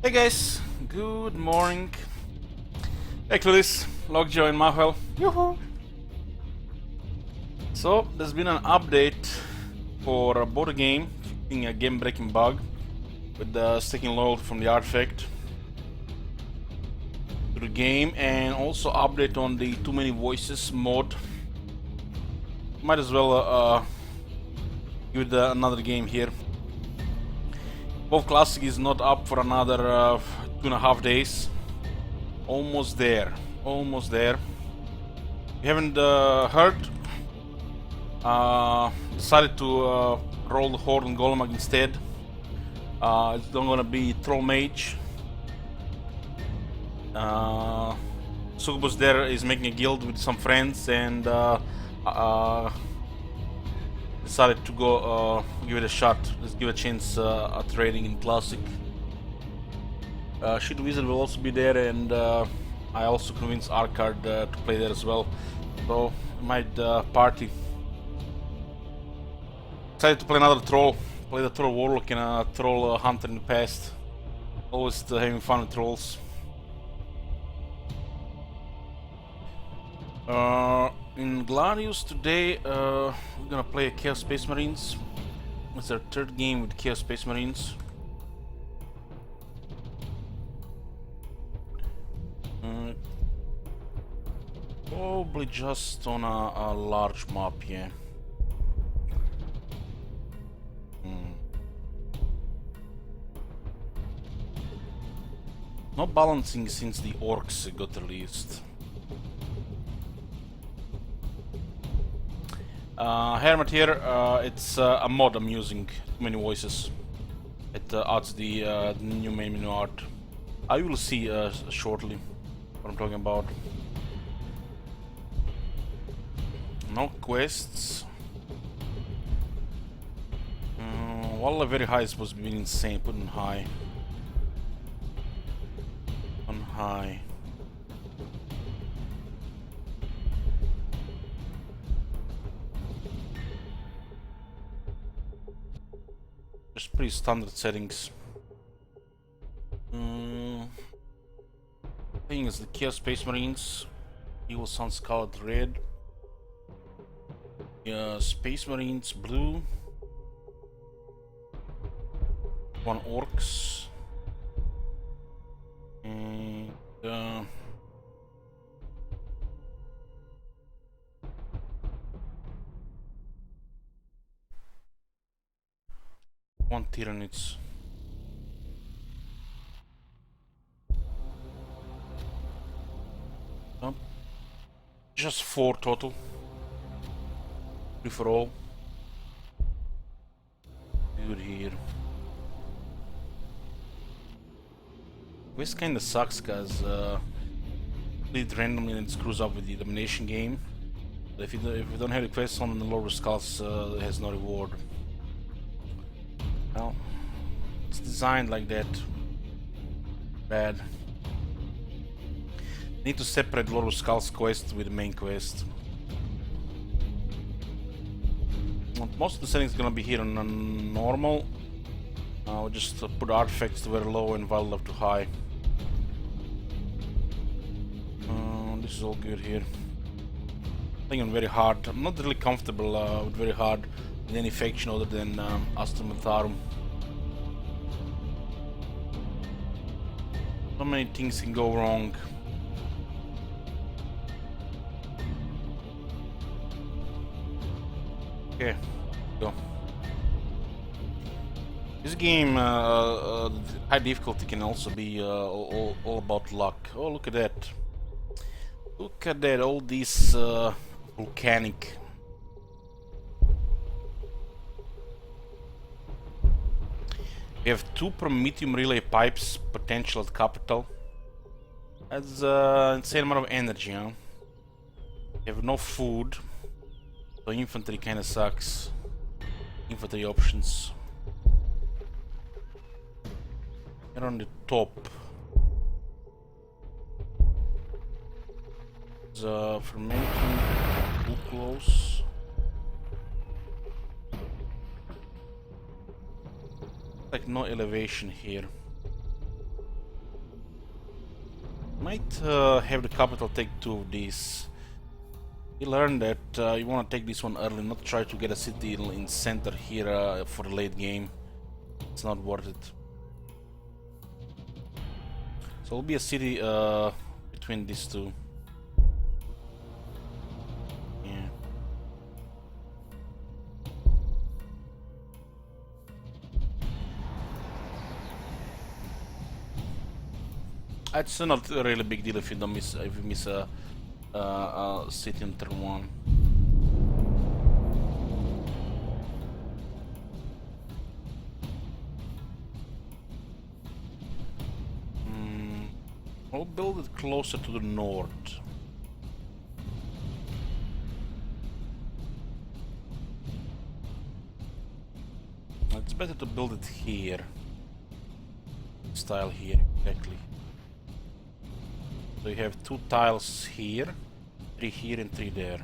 Hey guys, good morning. Hey Clulis, Lockjaw and Mahwell. Yoo-hoo! So, there's been an update for both game, fixing a game-breaking bug with the sticking load from the artifact to the game, and also update on the Too Many Voices mod. Might as well give it another game here. WoW Classic is not up for another 2.5 days. Almost there. Almost there. If you haven't heard, decided to roll the Horde and Golem instead. It's not gonna be Troll Mage. Succubus there is making a guild with some friends and decided to go give it a shot. Let's give a chance at trading in Classic. Shield Wizard will also be there, and I also convinced Arkard to play there as well. So we might party. Decided to play another troll. Play the troll warlock and a troll hunter in the past. Always having fun with trolls. In Gladius today, we're gonna play Chaos Space Marines. It's our third game with Chaos Space Marines. Probably just on a large map, yeah. No balancing since the orcs got released. Hermit here, it's a mod I'm using, Too Many Voices. It adds the new main menu art. I will see shortly what I'm talking about. No quests. Well, very high is supposed to be insane. Put on high. On high. Just pretty standard settings. Thing is the Chaos Space Marines. Evil Sun Scarlet red. Space Marines blue. One orcs. And one Tyranids. Just 4 total. 3 for all. Good here. This kinda sucks cause it randomly and it screws up with the domination game. But if you don't have the quests on the lower skulls, it has no reward. Well, it's designed like that. Bad. Need to separate Lord of Skulls quest with the main quest. Most of the settings gonna be here on normal. I'll just put artifacts to very low and value up to high. This is all good here. I think I'm very hard. I'm not really comfortable with very hard in any faction other than Astra Militarum. So many things can go wrong. Okay, go. This game, high difficulty can also be all about luck. Oh, look at that. Look at that, all these volcanic. We have 2 Prometheum relay pipes, potential at capital. That's an insane amount of energy, huh? We have no food. So infantry kinda sucks. Infantry options. Here on the top. There's fermenting too close. Like no elevation here. might have the capital take 2 of these. We learned that you want to take this one early, not try to get a city in center here for the late game. It's not worth it. So it'll be a city between these two. Yeah. It's not a really big deal if you don't miss a city on turn 1. I'll build it closer to the north. It's better to build it here. Style here, exactly. So you have 2 tiles here, 3 here and 3 there.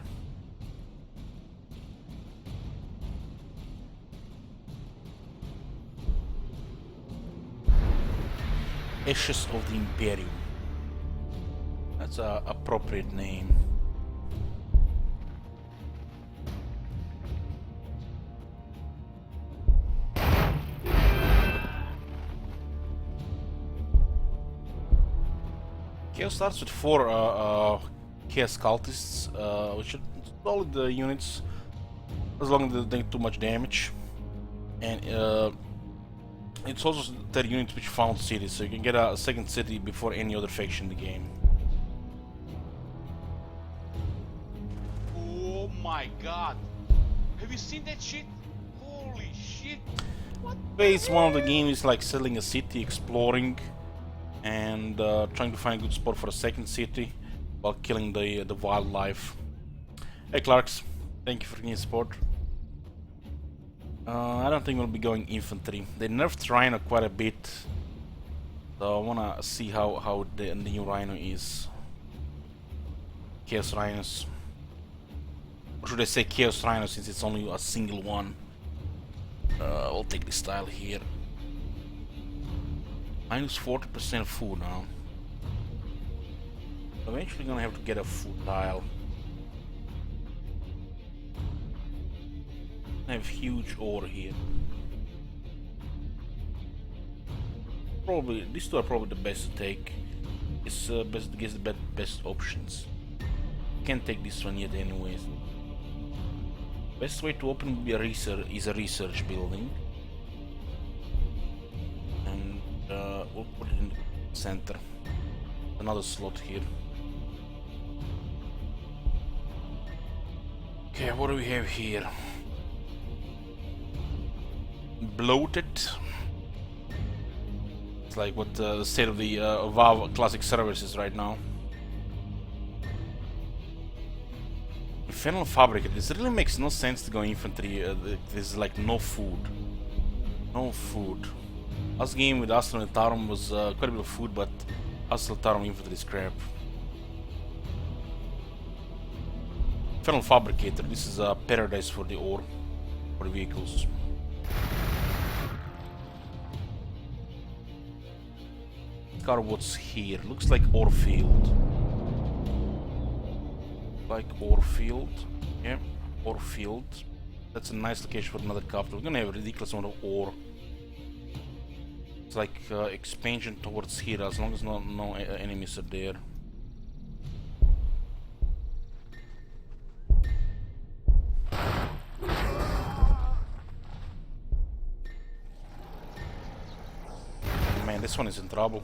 Ashes of the Imperium. That's an appropriate name. Chaos starts with 4 Chaos cultists, which are solid units, as long as they don't take too much damage. And it's also that unit which found cities, so you can get a second city before any other faction in the game. Oh my god! Have you seen that shit? Holy shit! What? Phase 1 of the game is like settling a city, exploring, and trying to find a good spot for a second city while killing the wildlife. Hey Clarks, thank you for your support. I don't think we'll be going infantry. They nerfed Rhino quite a bit, so I wanna see how the new Rhino is. Chaos Rhinos. Or should I say Chaos Rhino since it's only a single one. I'll take this tile here. Minus 40% food now. Eventually gonna have to get a food tile. I have huge ore here. Probably these two are probably the best to take. It's best gives the best options. Can't take this one yet anyways. Best way to open would be a research building. And we'll put it in the center. Another slot here. Okay, what do we have here? Bloated. It's like what the state of the WoW classic servers is right now. Infernal Fabricate. This really makes no sense to go infantry. There's like no food. No food. Last game with Astra and Tarum was quite a bit of food, but Astra Tarum infantry is crap. Infernal Fabricator. This is a paradise for the ore, for the vehicles. Car, what's here? Looks like ore field. Like ore field. Yeah, ore field. That's a nice location for another capital. We're gonna have a ridiculous amount of ore. It's like expansion towards here, as long as no enemies are there. Man, this one is in trouble.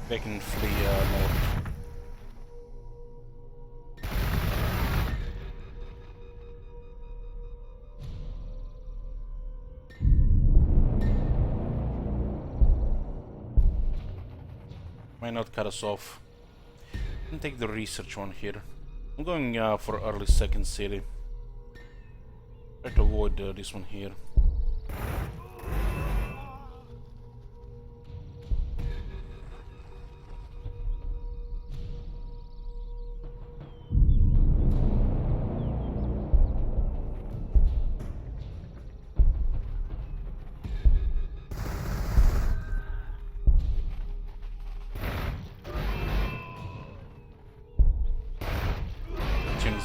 They can flee north. Might not cut us off. I'm gonna take the research one here. I'm going for early second city. Try to avoid this one here.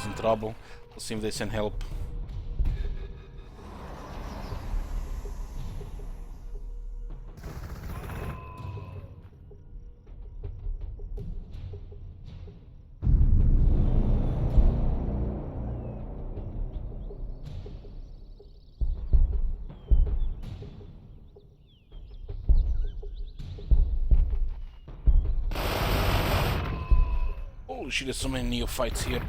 is in trouble. Let's see if they send help. Holy shit, there's so many neophytes here.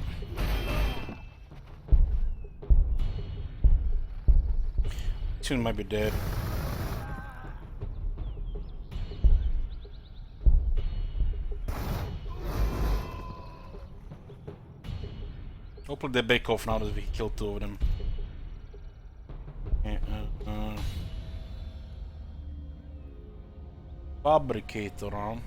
Soon might be dead. Hopefully they back off now that we killed 2 of them. Okay, Fabricator on.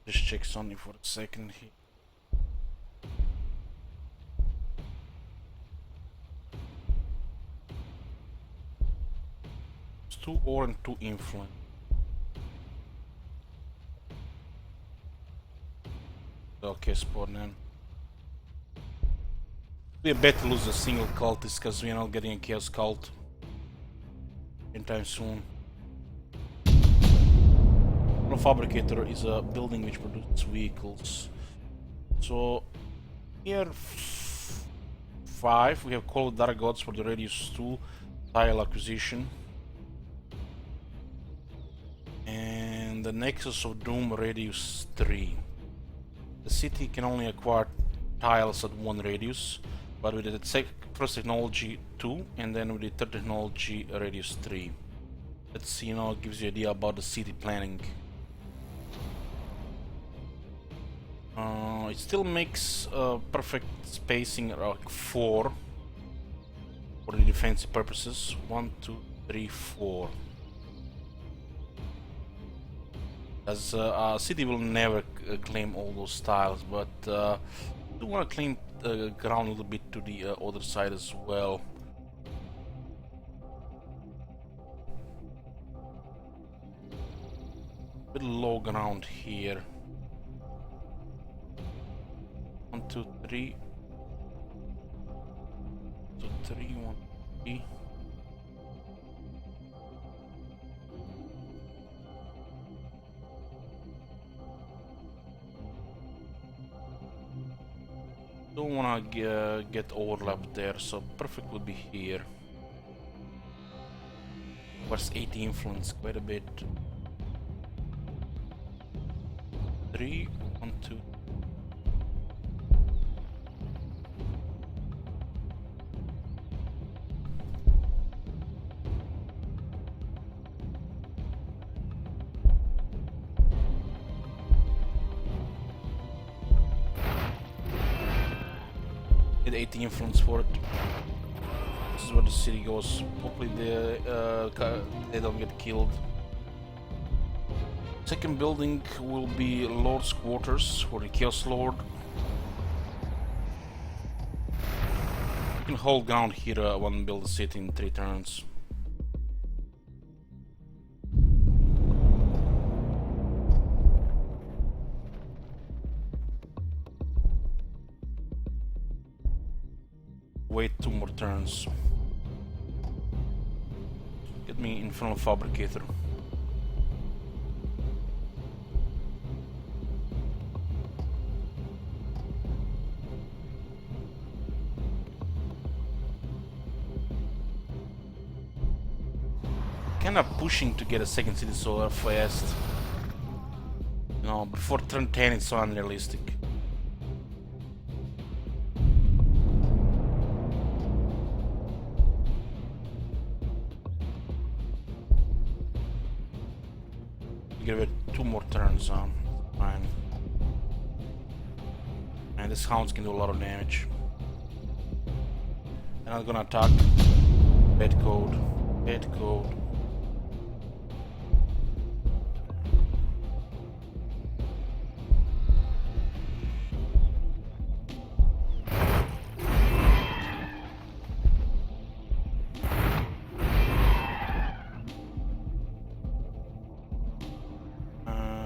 Just check Sonny for a second here. It's 2 ore and 2 influence. Okay, spawn in. We bet to lose a single cultist because we're not getting a chaos cult anytime soon. No Fabricator is a building which produces vehicles. So here 5 we have Call of Dark Gods for the Radius 2 tile acquisition. And the Nexus of Doom Radius 3. The city can only acquire tiles at 1 radius, but with the first technology 2 and then with the third technology radius 3. That's, you know, gives you an idea about the city planning. It still makes perfect spacing like 4 for the defensive purposes. 1, 2, 3, 4. As city will never claim all those tiles, but I do want to claim ground a little bit to the other side as well. Bit low ground here. 1, 2, 3. 2, 3, 1, 3. Don't wanna get overlapped there, so perfect would be here. Where's 80 influence? Quite a bit. 3, 1, 2. Get 80 influence for it. This is where the city goes. Hopefully they don't get killed. Second building will be Lord's quarters for the Chaos Lord. You can hold ground here when build the city in 3 turns. Wait 2 more turns. Get me Infernal Fabricator. Kinda pushing to get a second city so fast. You know, before turn 10 it's so unrealistic. Give it 2 more turns on. Fine. And this hounds can do a lot of damage. And I'm gonna attack. Bad code. Bad code.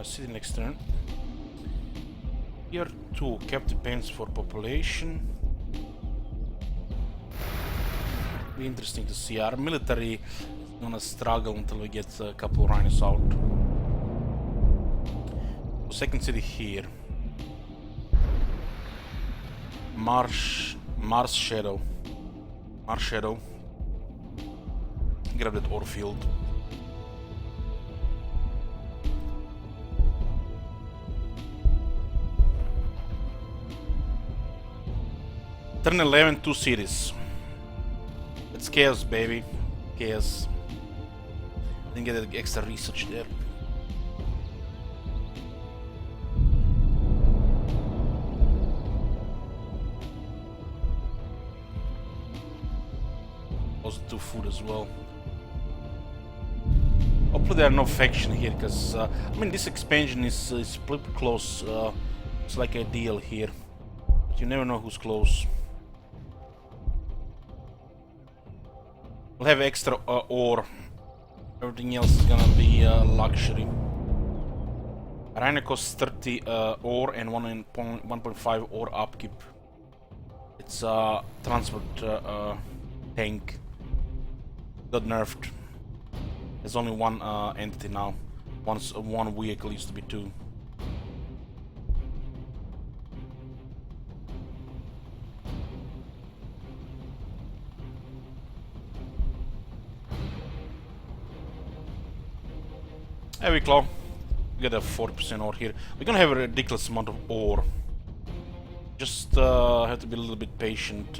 City next turn. Here 2 captive paints for population. Be interesting to see. Our military is gonna struggle until we get a couple of rhinos out. Second city here. Mars Shadow. Grab that ore field. Turn 11, 2 cities. It's chaos, baby. Chaos. Didn't get the extra research there. Also 2 food as well. Hopefully there are no faction here, because I mean this expansion is pretty close. It's like ideal here, but you never know who's close. We'll have extra ore. Everything else is gonna be luxury. Rhino costs 30 ore and 1.5 ore upkeep. It's a transport tank. Got nerfed. There's only one entity now. One vehicle used to be 2. There we go. We got a 40% ore here. We're gonna have a ridiculous amount of ore. Just have to be a little bit patient.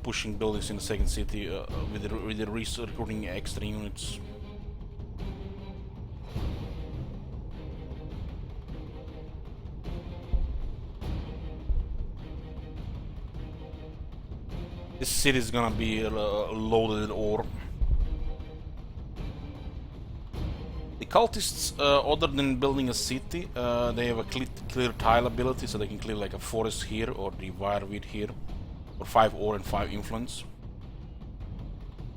Pushing buildings in the second city with the recruiting extra units. This city is gonna be loaded with ore. The cultists, other than building a city, they have a clear tile ability, so they can clear like a forest here or the wireweed here. For 5 ore and 5 influence.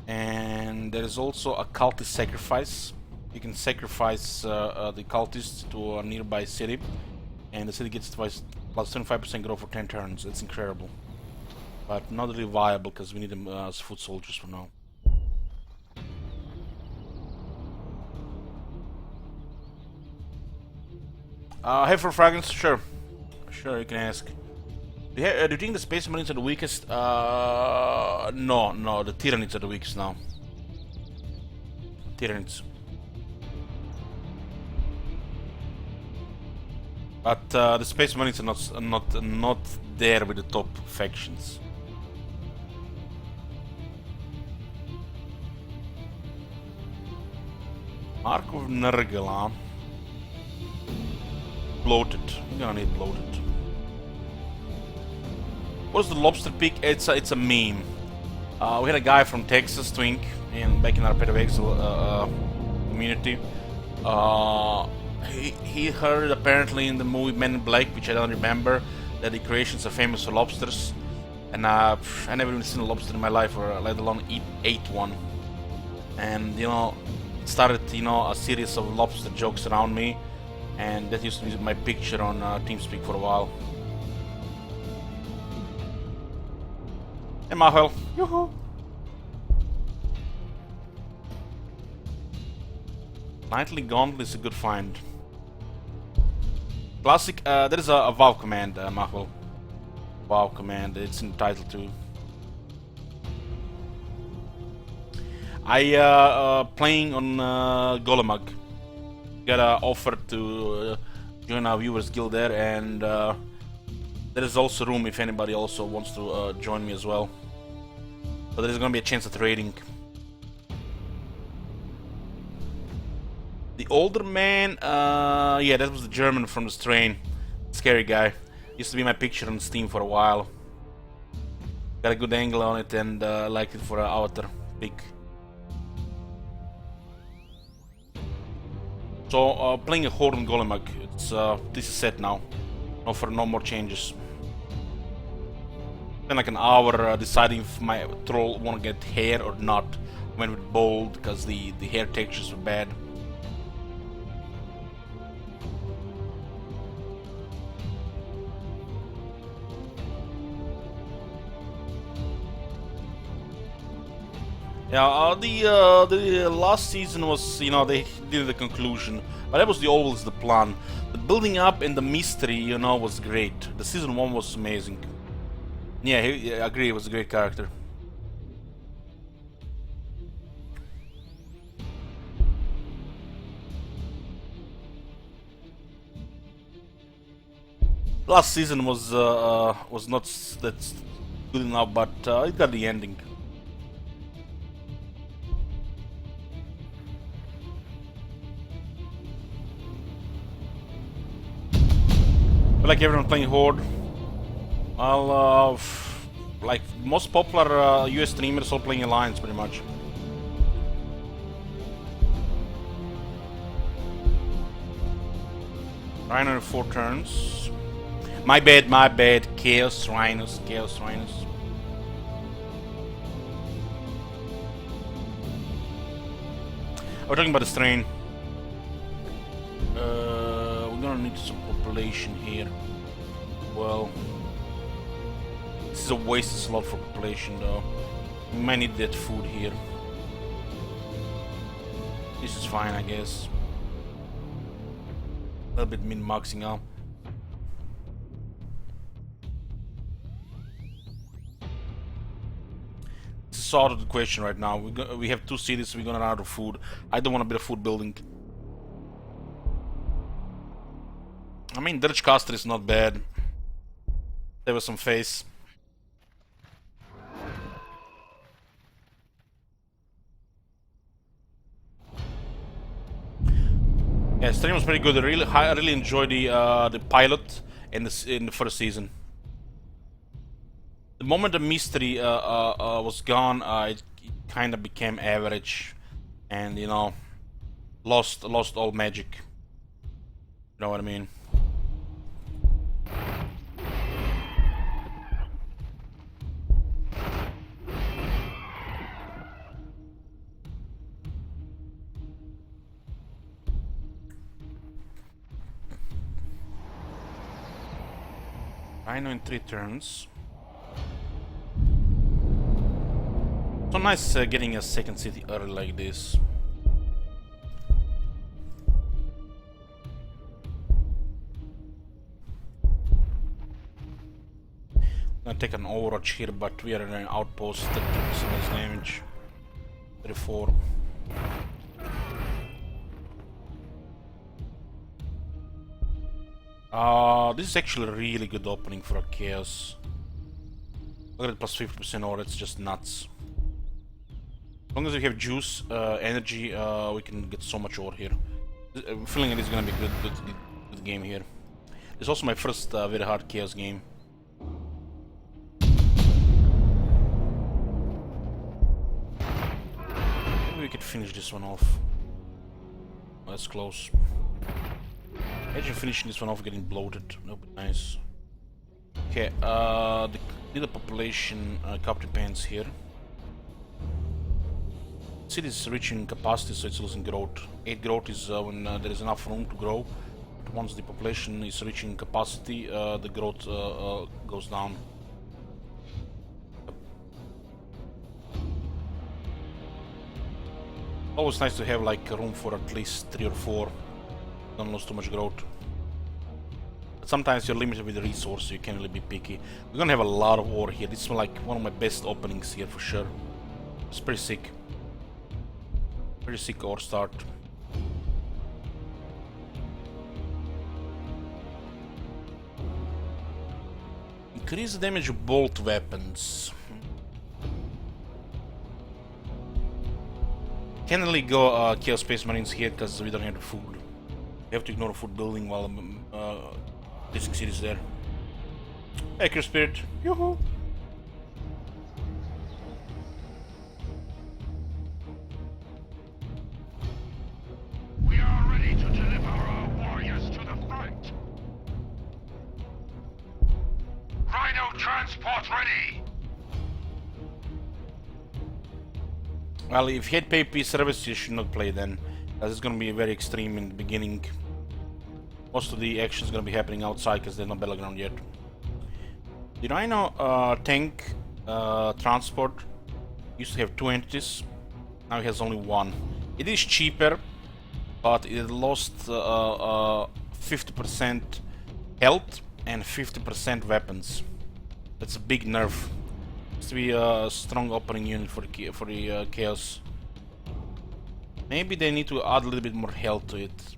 And there is also a cultist sacrifice. You can sacrifice the cultists to a nearby city, and the city gets plus 25% growth for 10 turns. That's incredible, but not really viable because we need them as foot soldiers for now. Hey, for fragrance, sure, you can ask. Do you think the Space Marines are the weakest? No, the Tyranids are the weakest now. Tyranids. But the Space Marines are not there with the top factions. Mark of Nergal. Bloated. You're gonna need bloated. What's the lobster peak? It's a meme. We had a guy from Texas, Twink, back in our Pet of Exile community. He heard apparently in the movie Men in Black, which I don't remember, that the Croatians are famous for lobsters, and I never even seen a lobster in my life, or let alone ate one. And you know, it started a series of lobster jokes around me, and that used to be my picture on TeamSpeak for a while. Hey Mahel. Yoo-hoo. Nightly Gauntlet is a good find. Classic, there is a WoW command, Mahel. WoW command, it's in title too. I playing on Golemag. Got an offer to join our viewers guild there, and there is also room if anybody also wants to join me as well. So there is gonna be a chance at raiding. The older man, yeah, that was the German from the strain. Scary guy. Used to be my picture on Steam for a while. Got a good angle on it, and liked it for an avatar pic. So playing a Horde on Golemag. It's this is set now. No more changes. Spend like an hour deciding if my troll want to get hair or not. I went with bold because the hair textures were bad. Yeah, the last season was, you know, they did the conclusion, but that was always the plan. The building up and the mystery, you know, was great. The season 1 was amazing. Yeah, I agree, it was a great character. Last season was not that good enough, but it got the ending. I like everyone playing Horde. Well, like most popular US streamers are playing Alliance pretty much. Rhino in 4 turns. My bad. Chaos Rhinos. We're talking about the strain. We're gonna need some population here. Well, this is a wasted slot for population though. We might need that food here. This is fine, I guess. A little bit min-maxing out. Sort of the question right now. We have 2 cities, we're gonna run out of food. I don't want to build a food building. I mean, Dirge Caster is not bad. There was some face. Yeah, stream was pretty good. I really enjoyed the pilot in the first season. The moment the mystery was gone, it kind of became average, and you know, lost all magic. You know what I mean? Rhino in 3 turns. So nice getting a second city early like this. I'm gonna take an overwatch here, but we are in an outpost. 30% less damage. 34. This is actually a really good opening for a chaos. Look at it, plus 50% ore, it's just nuts. As long as we have juice, energy, we can get so much ore here. I'm feeling it is gonna be a good game here. It's also my first very hard chaos game. Maybe we could finish this one off. That's close. Imagine finishing this one off getting bloated. That would be nice. Okay, the population capture pants here. City is reaching capacity, so it's losing growth. 8 growth is when there is enough room to grow. But once the population is reaching capacity, the growth goes down. Always nice to have like room for at least 3 or 4. Don't lose too much growth. But sometimes you're limited with the resource, so you can't really be picky. We're gonna have a lot of ore here. This is like one of my best openings here for sure. It's pretty sick. Pretty sick ore start. Increase the damage of bolt weapons. Can't really go Chaos Space Marines here because we don't have the food. We have to ignore the food building while this city is there. Hacker Spirit. Yoo-hoo! We are ready to deliver our warriors to the front. Rhino transport ready. Well, if you had PvP service, you should not play then, as it's gonna be very extreme in the beginning. Most of the action is gonna be happening outside because there's no battleground yet. The Rhino tank transport used to have 2 entities. Now he has only one. It is cheaper, but it lost 50% health and 50% weapons. That's a big nerf. Has to be a strong opening unit for the Chaos. Maybe they need to add a little bit more health to it.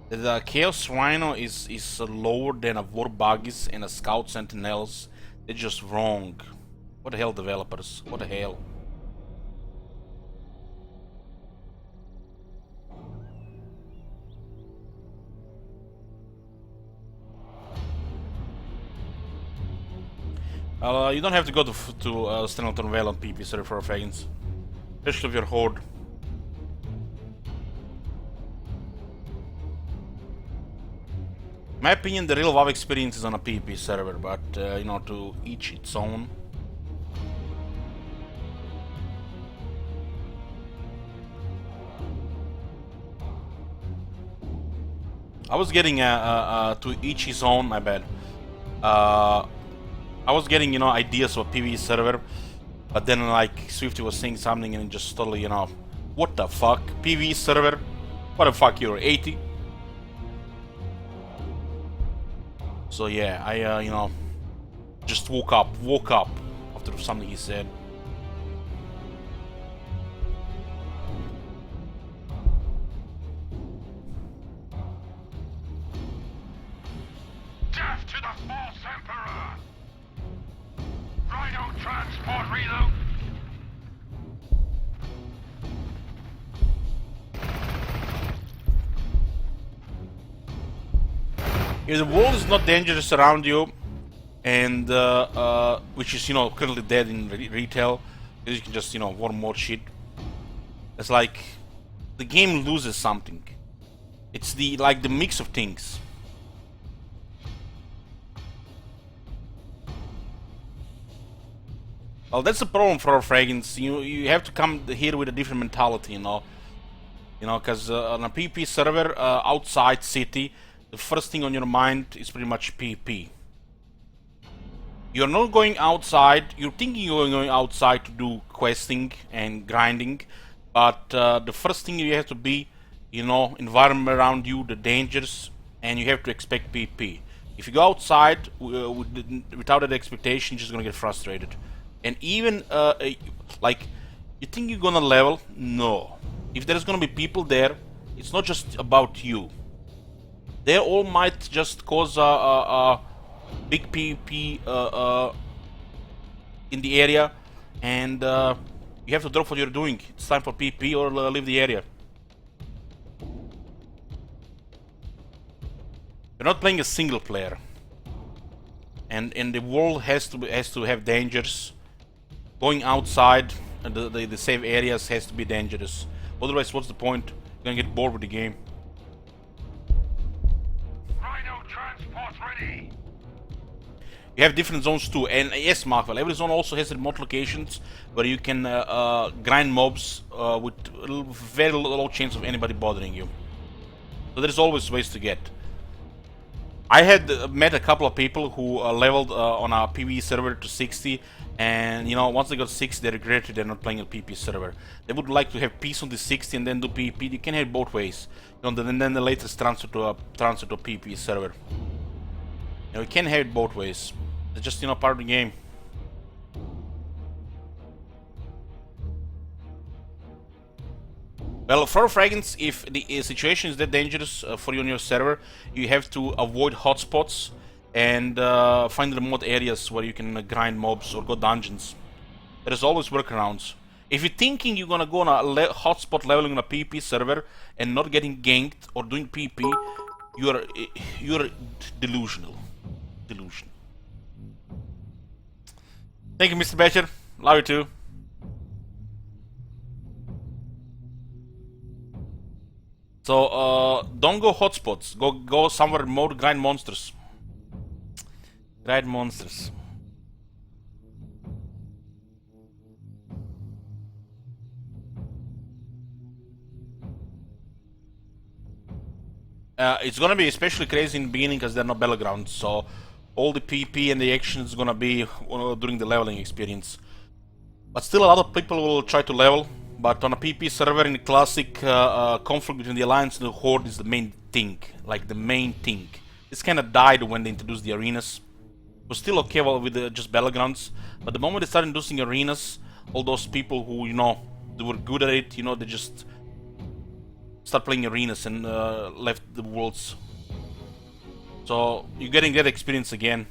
The Chaos Rhino is lower than a War Buggies and a Scout Sentinels. They're just wrong. What the hell, developers? What the hell? You don't have to go to Stenelton Vale on PP server for Fagans. Especially if you're Horde. In my opinion, the real WoW experience is on a PvP server, but you know, to each its own. I was getting to each his own. My bad. I was getting, you know, ideas for PvE server, but then like Swifty was saying something and it just totally, you know, what the fuck? PvE server? What the fuck? You're 80. So yeah, I you know, just woke up after something he said. Death to the false emperor! Rhino transport reload! If the world is not dangerous around you, and which is, you know, currently dead in retail, because you can just, you know, warm more shit. It's like the game loses something. It's the like the mix of things. Well, that's the problem for our Fragans. You have to come here with a different mentality, you know, because on a PP server outside city, the first thing on your mind is pretty much PP. You're not going outside. You're thinking you're going outside to do questing and grinding, but the first thing you have to be, you know, environment around you, the dangers, and you have to expect PP. If you go outside without that expectation, you're just gonna get frustrated. And even like, you think you're gonna level? No. If there's gonna be people there, it's not just about you. They all might just cause a big PvP in the area, and you have to drop what you're doing. It's time for PP or leave the area. You're not playing a single player, and the world has to have dangers. Going outside and the safe areas has to be dangerous. Otherwise, what's the point? You're gonna get bored with the game. Rhino transport ready! You have different zones too, and yes, Markwell, every zone also has remote locations where you can grind mobs with very low chance of anybody bothering you. So there's always ways to get. I had met a couple of people who leveled on a PvE server to 60, and you know, once they got 60, they regretted they're not playing a PvP server. They would like to have peace on the 60 and then do PvP. You can have it both ways. You know, and then the latest transfer to a PvP server. You know, you can have it both ways. It's just, you know, part of the game. Well, for Fragants, if the situation is that dangerous for you on your server, you have to avoid hotspots and find remote areas where you can grind mobs or go dungeons. There's always workarounds. If you're thinking you're gonna go on a hotspot leveling on a PvP server and not getting ganked or doing PvP, you're delusional. Delusion. Thank you, Mr. Becher. Love you too. So don't go hotspots. Go somewhere more grind monsters. Grind monsters. It's gonna be especially crazy in the beginning because there are no battlegrounds. So all the PP and the action is gonna be during the leveling experience. But still, a lot of people will try to level. But on a PP server in the classic, conflict between the Alliance and the Horde is the main thing. Like the main thing. This kind of died when they introduced the arenas. It was still okay with just battlegrounds. But the moment they started introducing arenas, all those people who, you know, they were good at it, you know, they just start playing arenas and left the worlds. So you're getting that experience again.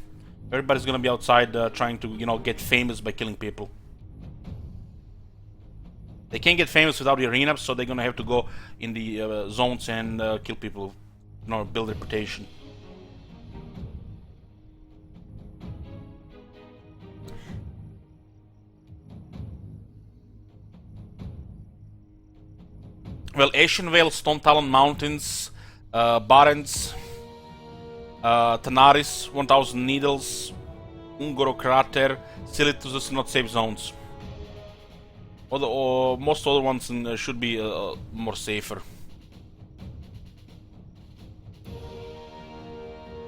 Everybody's gonna be outside trying to, you know, get famous by killing people. They can't get famous without the arena, so they're gonna have to go in the zones and kill people, you know, build reputation. Well, Ashenvale, Stone Talon Mountains, Barents, Tanaris, 1000 Needles, Ungoro Crater, Silitus, those are not safe zones. Most other ones should be more safer.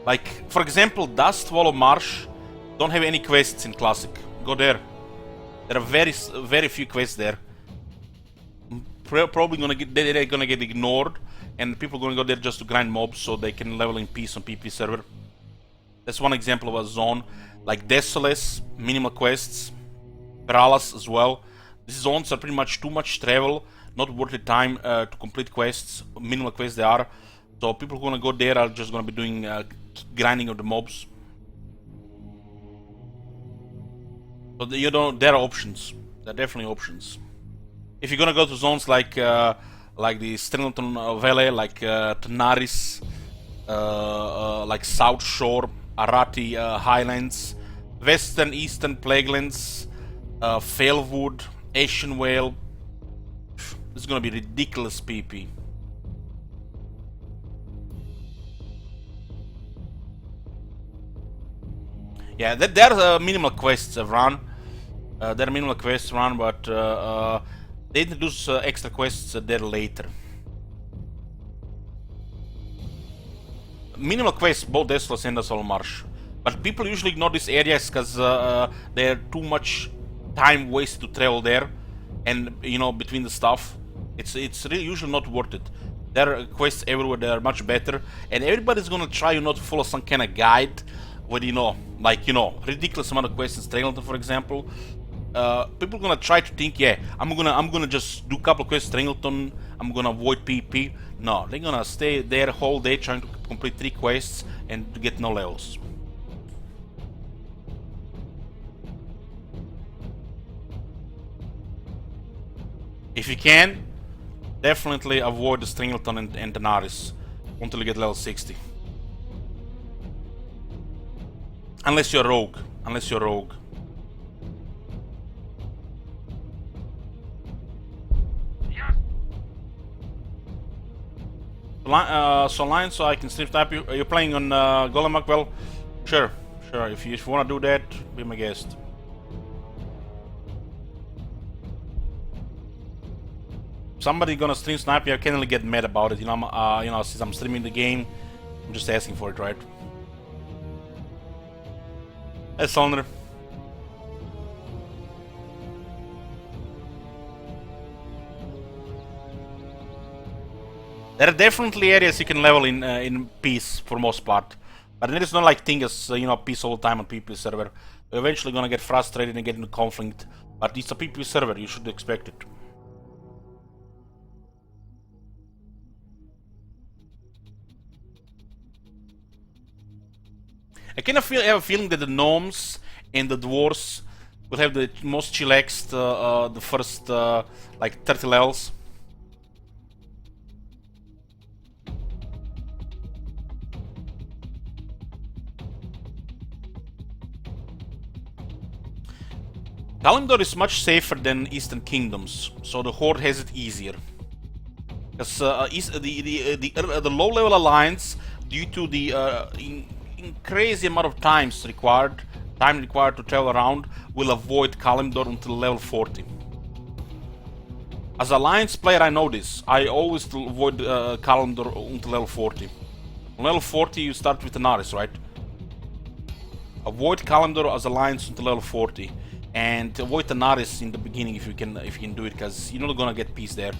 Like, for example, Dustwallow Marsh don't have any quests in Classic. Go there. There are very few quests there. Probably they're gonna get ignored, and people are gonna go there just to grind mobs so they can level in peace on PP server. That's one example of a zone. Like Desolus, minimal quests, Paralas as well. These zones are pretty much too much travel, not worth the time to complete quests. Minimal quests they are. So people who are gonna go there are just gonna be doing grinding of the mobs. So you know, there are options. There are definitely options. If you're gonna go to zones like the Stringleton Valley, like Tanaris, like South Shore, Arati Highlands, Western Eastern Plaguelands, Failwood, Ashenvale, this is gonna be ridiculous PP. Yeah, there are minimal quests run. There are minimal quests run, but they introduce extra quests there later. Minimal quests, both Desolus and Dustwallow Marsh. But people usually ignore these areas because they're too much time wasted to travel there, and you know, between the stuff, it's really usually not worth it. There are quests everywhere that are much better, and everybody's gonna try, you know, to follow some kind of guide with, you know, like, you know, ridiculous amount of quests in Strangleton, for example. People are gonna try to think, yeah, I'm gonna just do a couple of quests in Strangleton, I'm gonna avoid PP. No, they're gonna stay there whole day trying to complete 3 quests and to get no levels. If you can, definitely avoid the Strangleton and Tanaris until you get level 60. Unless you're rogue. Unless you're rogue. Yes. So Lion, so I can stream type you. Are you playing on Golem? Well, sure. If you wanna do that, be my guest. Somebody gonna stream snipe you, I can't really get mad about it. You know, since I'm streaming the game, I'm just asking for it, right? Hey, Sonder. There are definitely areas you can level in peace for most part, but there is not like thing as you know, peace all the time on PvP server. You're eventually gonna get frustrated and get into conflict, but it's a PvP server, you should expect it. I kind of have a feeling that the gnomes and the dwarves will have the most chillaxed the first like 30 levels. Kalimdor is much safer than Eastern Kingdoms, so the Horde has it easier. Because the low-level alliance, due to the crazy amount of time required to travel around, will avoid Kalimdor until level 40. As alliance player, I know this. I always avoid Kalimdor until level 40. On level 40, you start with Tanaris, right? Avoid Kalimdor as alliance until level 40. and avoid the Naris in the beginning if you can do it, because you're not gonna get peace there.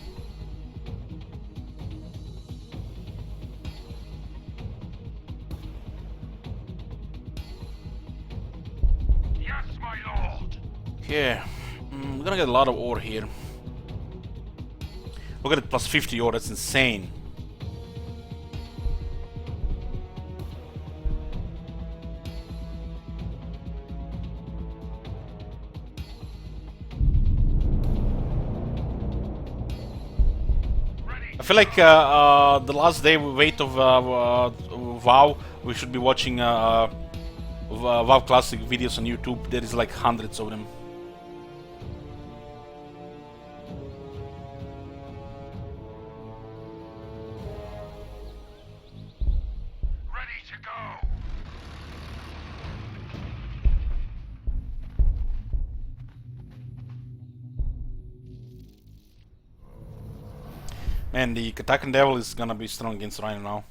Yes, my lord. Okay, we're gonna get a lot of ore here. Look at it, plus 50 ore, that's insane. I feel like the last day we wait of WoW, we should be watching WoW Classic videos on YouTube. There is like hundreds of them. Ready to go. Man, the Katakan Devil is gonna be strong against Rhino now.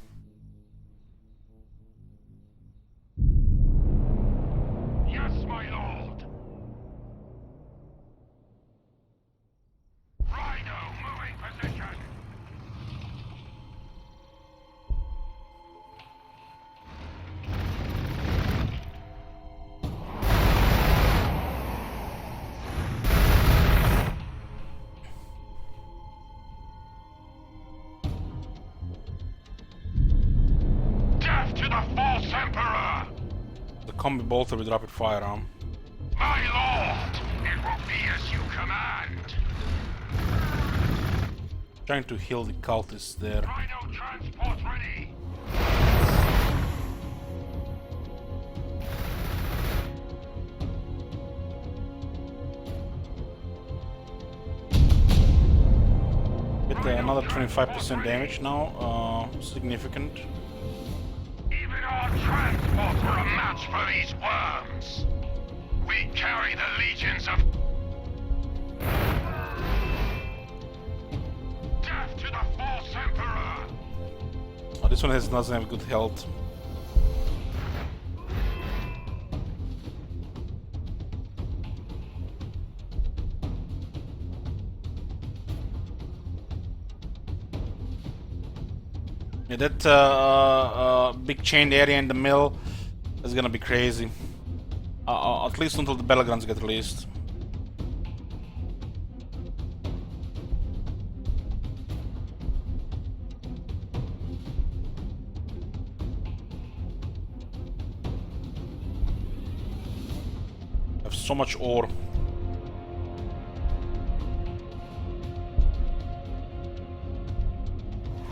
Yes, my lord. Rhino moving position. Death to the false emperor. The combi bolter with rapid firearm. My lord, it will be as you command. Trying to heal the cultists there. Rhino transport ready. Get another 25% damage now, significant. Even our transports are a match for these worms. We carry the legions of... Death to the false emperor! Oh, this one doesn't have good health. Yeah, that big chained area in the mill is gonna be crazy. At least until the Battlegrounds get released. I have so much ore.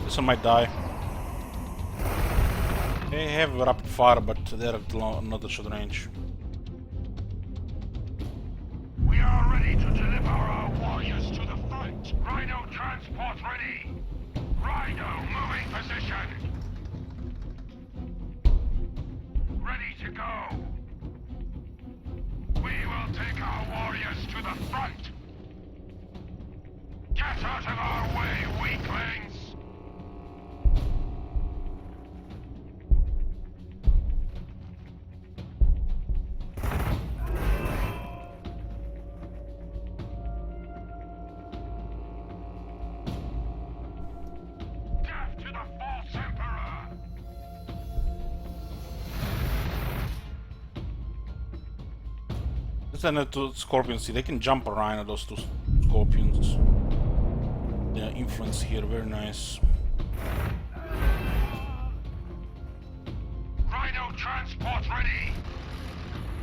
This one might die. They have rapid fire, but they're at not at short range. We are ready to deliver our warriors to the front. Rhino transport ready. Rhino moving position. Ready to go. We will take our warriors to the front. Get out of our way, weaklings. Death to the false emperor. Let's send it to Scorpions. See, they can jump around those two Scorpions. Yeah, influence here, very nice. Rhino transport ready.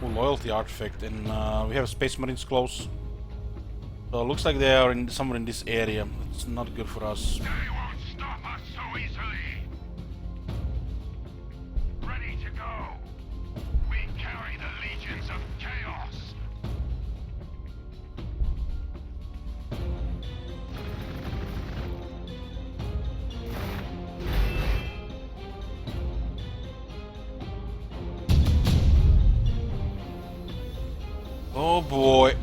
Ooh, loyalty artifact, and we have Space Marines close. So it looks like they are somewhere in this area. It's not good for us. They won't stop us so easily. Ready to go. We carry the legions of chaos. Oh boy.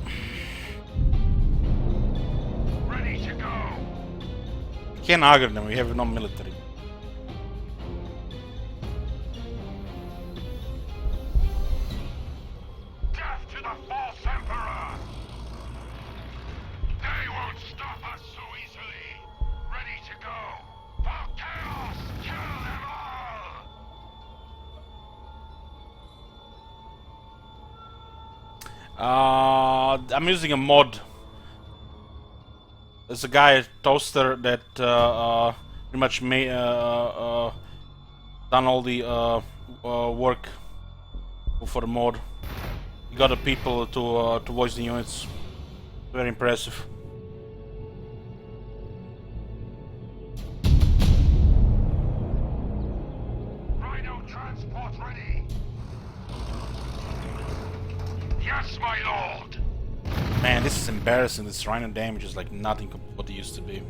Ready to go. Can't argue them, we have no military. Death to the false emperor. I'm using a mod. There's a guy, Toaster, that pretty much done all the work for the mod. He got the people to voice the units. Very impressive. Rhino transport ready. Yes, my lord. Man, this is embarrassing. This Rhino damage is like nothing compared to what it used to be.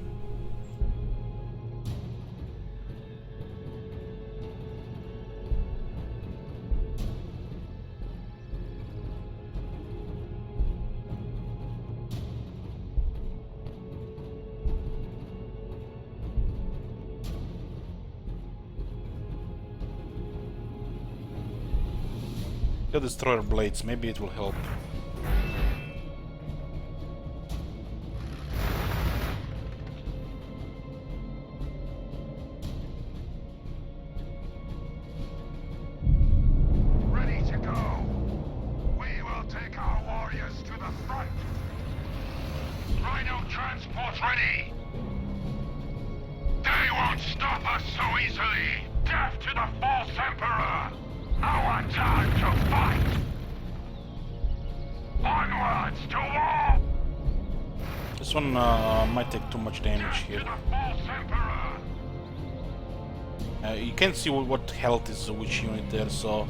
The destroyer blades, maybe it will help. Ready to go. We will take our warriors to the front. Rhino transport ready. They won't stop us so easily. Death to the false emperor. Our time to fight! Onwards to war! This one might take too much damage Death here. to the false emperor! You can't see what health is which unit there, so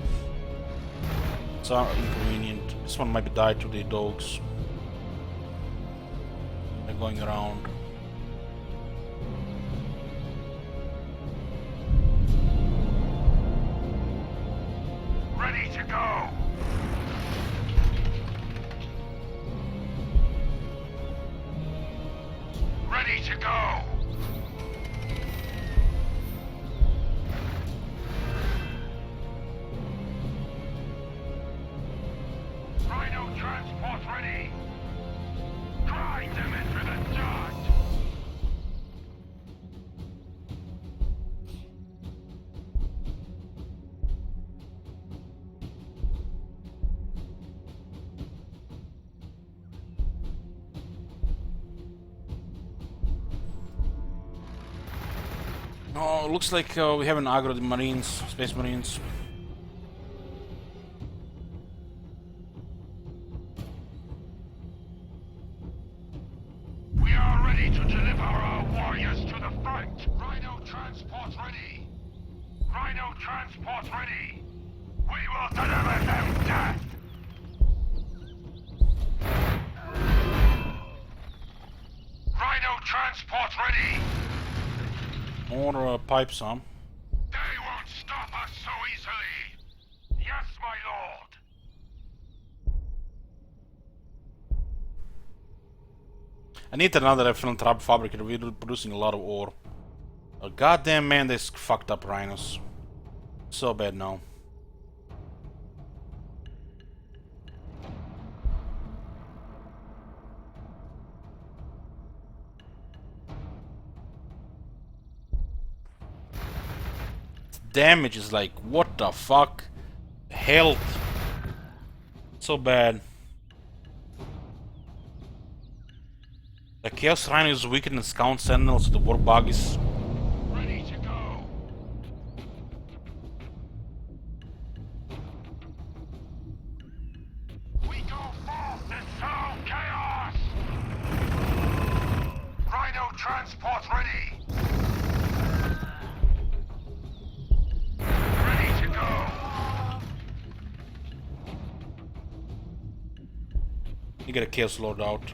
it's inconvenient. This one might be died to the dogs. They're going around. Ready to go! Ready to go! Rhino transport ready! Grind them into the dirt! Oh, looks like we haven't aggroed the Marines, Space Marines. We are ready to deliver our warriors to the front. Rhino transport ready. Rhino transport ready. We will deliver them death. Rhino transport ready. More pipes, huh? They won't stop us so easily. Yes, my lord. I need another effluent trap fabricator. We're producing a lot of ore. Oh, goddamn man, they fucked up rhinos. So bad now. Damage is like, what the fuck? Health. So bad. The Chaos Rhino is weakened and Scout Sentinel, so the War Bug is... Ready to go. We go forth and sow chaos. Rhino transport ready. Ready to go. You get a Chaos Lord out.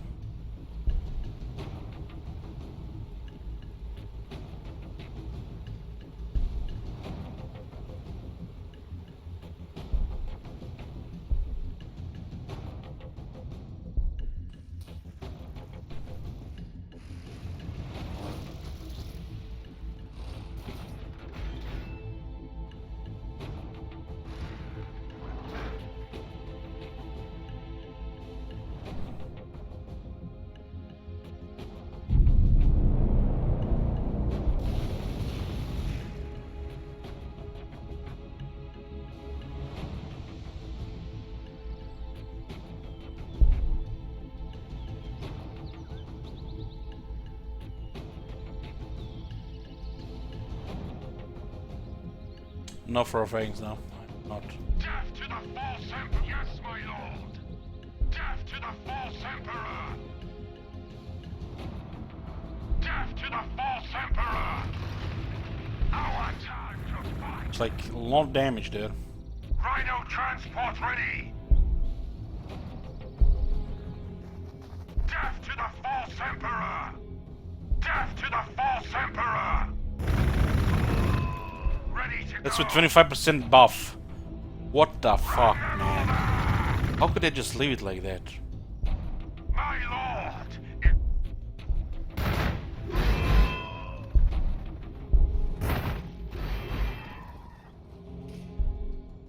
No for things now. Not. Death to the false emperor! Yes, my lord! Death to the false emperor! Death to the false emperor! Our time to fight! It's like a lot of damage there. Rhino transport ready! Death to the false emperor! Death to the false emperor! Ready to That's go! with 25% buff. What the fuck, man? How could they just leave it like that? My lord!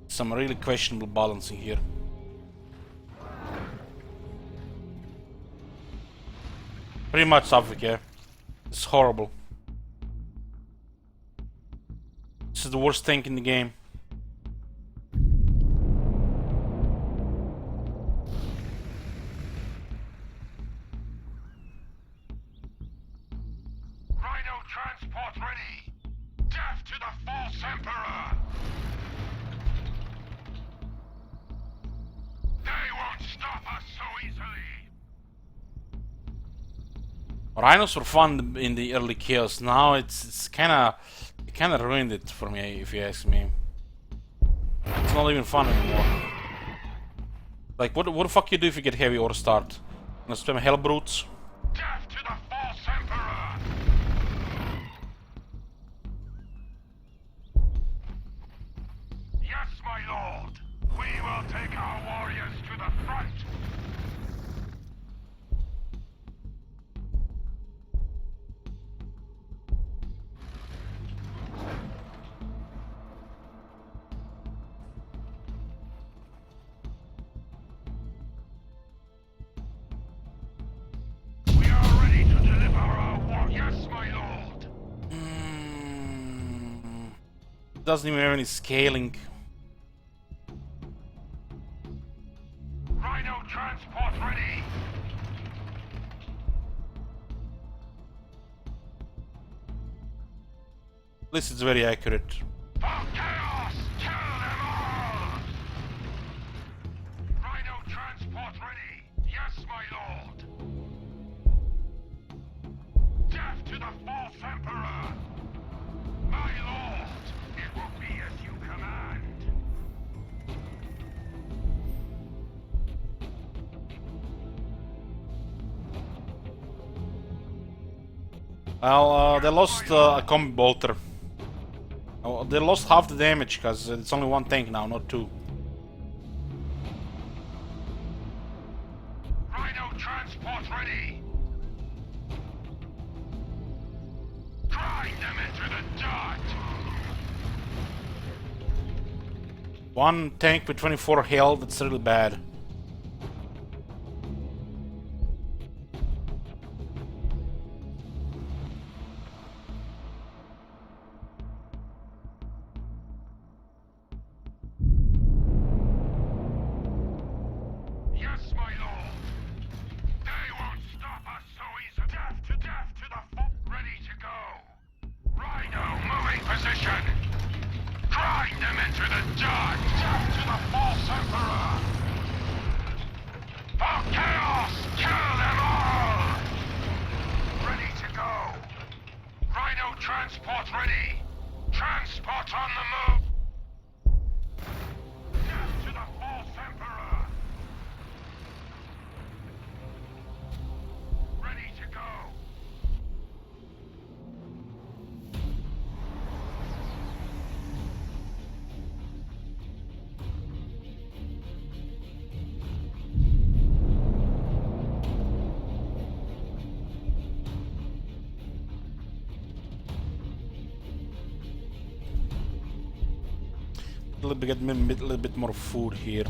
Some really questionable balancing here. Pretty much Suffolk, yeah. It's horrible. This is the worst tank in the game. Rhino transport ready! Death to the false emperor! They won't stop us so easily! Rhinos were fun in the early kills. Now it's kinda ruined it for me, if you ask me. It's not even fun anymore. Like, what the fuck you do if you get heavy or start? Gonna spam hell brutes? Death to the false emperor! Yes, my lord! We will take our warriors to the front! We are ready to deliver our war. Yes, my lord! Doesn't even have any scaling. Rhino transport ready! At least it's very accurate. For chaos! Kill them all! Rhino transport ready! Yes, my lord! Death to the false emperor! My lord! It will be as you command! Well, they lost a combi bolter. Oh, they lost half the damage because it's only one tank now, not two. Rhino transport ready! Grind them into the dirt! One tank with 24 health, that's really bad. Yes, my lord! They won't stop us so easily! Death to the foe! Ready to go! Rhino, moving position! Grind them into the dirt! Death to the false emperor! For chaos! Kill them all! Ready to go! Rhino transport ready! Transport on the move! Death to the false emperor! Ready to go! Get a little bit more food here.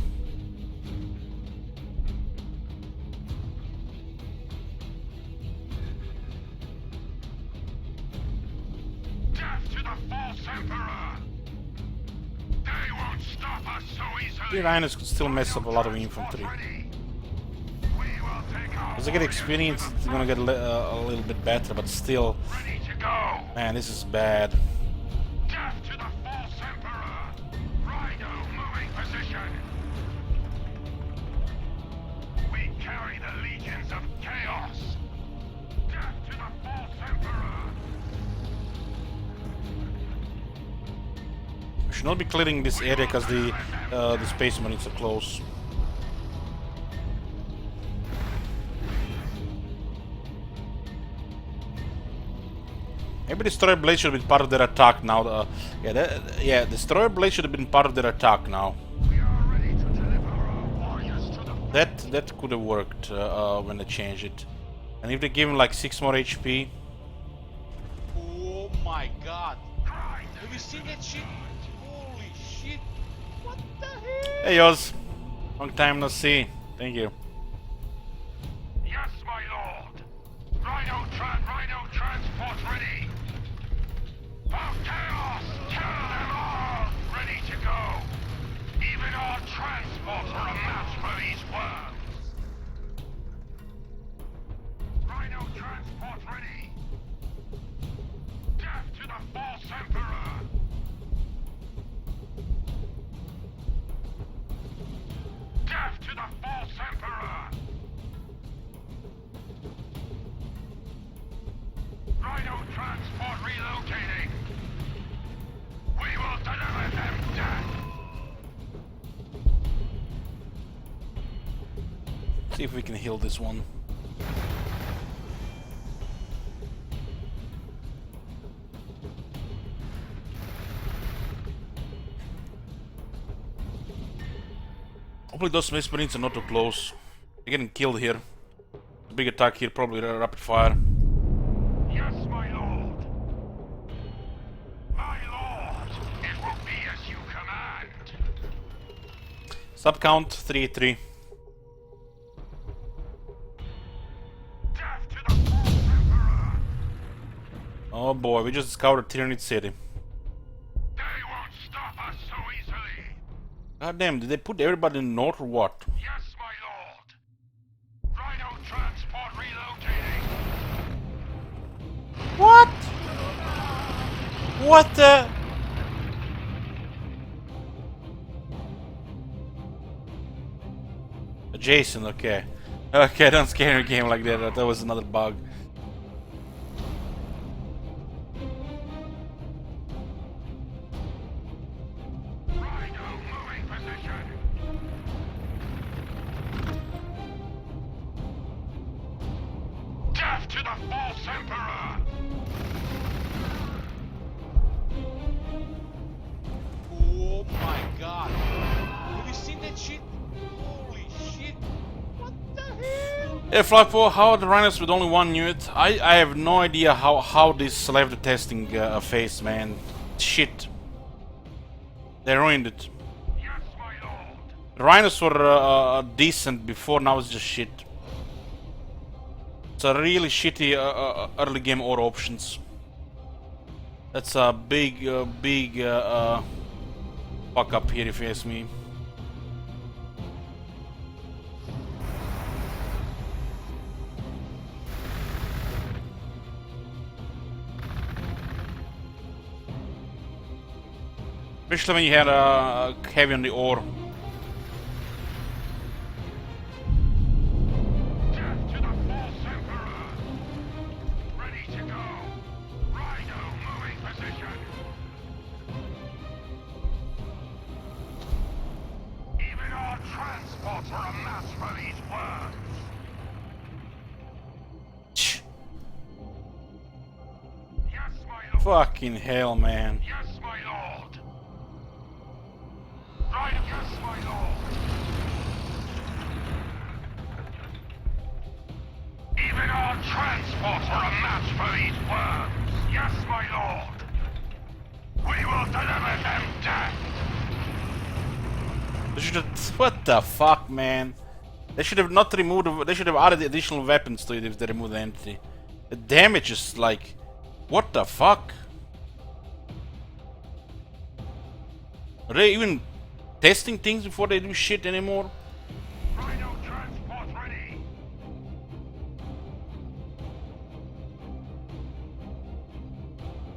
Death to the false emperor! They won't stop us so easily! The Rhinos could still mess up a lot of infantry. As I get experience, it's gonna get a little bit better, but still, Ready to go! man, this is bad. Death to the false emperor! Should not be clearing this area because the Space Marines are close. Maybe Destroyer Blade should have been part of their attack now. Yeah, Destroyer Blade should have been part of their attack now. We are ready to deliver our warriors to the That could have worked when they changed it. And if they give him like 6 more HP. Oh my god. Have you seen that shit? Holy shit. What the hell? Hey Yoz, long time no see. Thank you. Yes, my lord. Rhino transport ready. Oh, chaos! Kill them all! Ready to go. Even our transports are a match for these worms. Rhino transport ready. Death to the false emperor. Death to the false emperor. Rhino transport relocating. We will deliver them death. See if we can heal this one. Hopefully those Space Marines are not too close. They're getting killed here. A big attack here, probably rapid fire. Yes, my lord. My lord, it will be as you command. Sub count 383. Death to the false emperor. Oh boy, we just discovered Tyranid City. They won't stop us so easily. God damn, did they put everybody in the north or what? Yes, my lord. Rhino transport relocating. What? What the? Jason, okay. Okay, don't scare me game like that. That was another bug. Rhino moving position. Death to the false emperor. Oh my god. Have you seen that shit? Holy shit. What the hell? Yeah, Flagpole, how are the Rhinos with only one unit? I have no idea how this left the testing phase, man. Shit. They ruined it. Yes, my lord. The Rhinos were decent before, now it's just shit. It's a really shitty early game ore options. That's a big fuck up here if you ask me. Especially when you had heavy on the ore. Death to the false emperor. Ready to go. Rhino moving position. Even our transports are a match for these worms. Tch, Yes, my lord. fucking hell, man. Yes, my lord. Rhino, yes, my lord. Even our transports are a match for these worms. Yes, my lord. We will deliver them death. They should have. What the fuck, man? They should have not removed. They should have added additional weapons to it if they removed the entity. The damage is like. What the fuck? Are they even testing things before they do shit anymore? Rhino transport ready.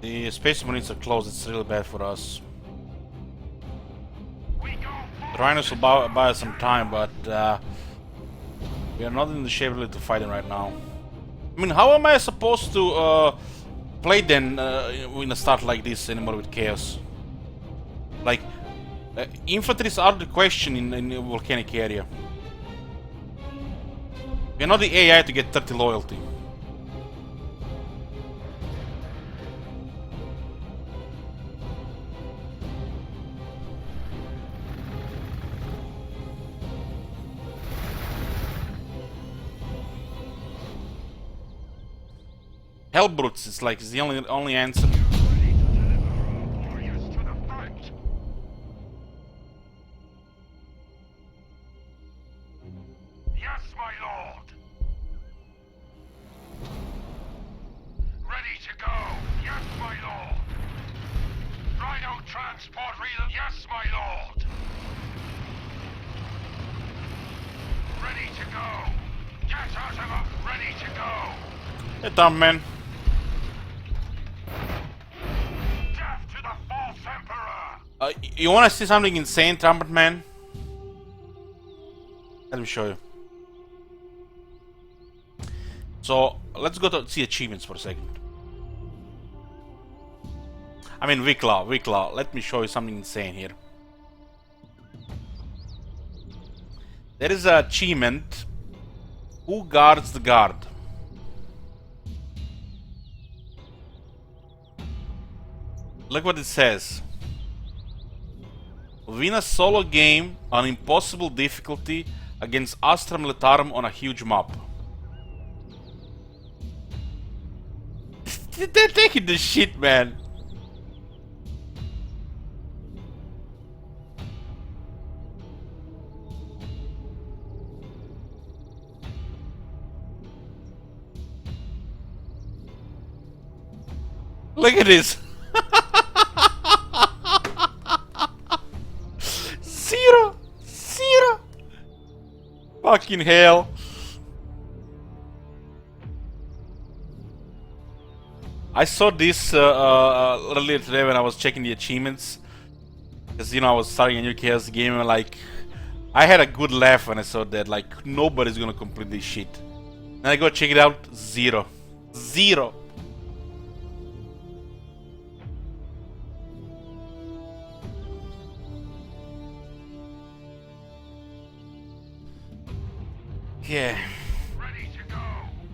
The Space Marines are close. It's really bad for us. We go The forward. Rhinos will buy us some time, but we are not in the shape really to fight them right now. I mean, how am I supposed to play then in a start like this anymore with Chaos? Like, infantry is out of the question in the volcanic area. We're not the AI to get 30 loyalty. Hellbrutes is like the only answer. Ready to deliver our warriors to the front. Yes, my lord. Ready to go. Yes, my lord. Rhino transport reload. Yes, my lord. Ready to go. Get out of a... Ready to go. Hey, dumb man. Death to the false emperor. You wanna see something insane, Trumpet Man? Let me show you. So, let's go to see achievements for a second. I mean, Vikla, let me show you something insane here. There is an achievement. Who guards the guard? Look what it says. Win a solo game on impossible difficulty against Astra Militarum on a huge map. They're taking this shit, man. Look at this. Zero. Fucking hell. I saw this earlier today when I was checking the achievements. Because, you know, I was starting a new Chaos game and, like, I had a good laugh when I saw that. Like, nobody's gonna complete this shit. And I go check it out. Zero. Yeah. Ready to go.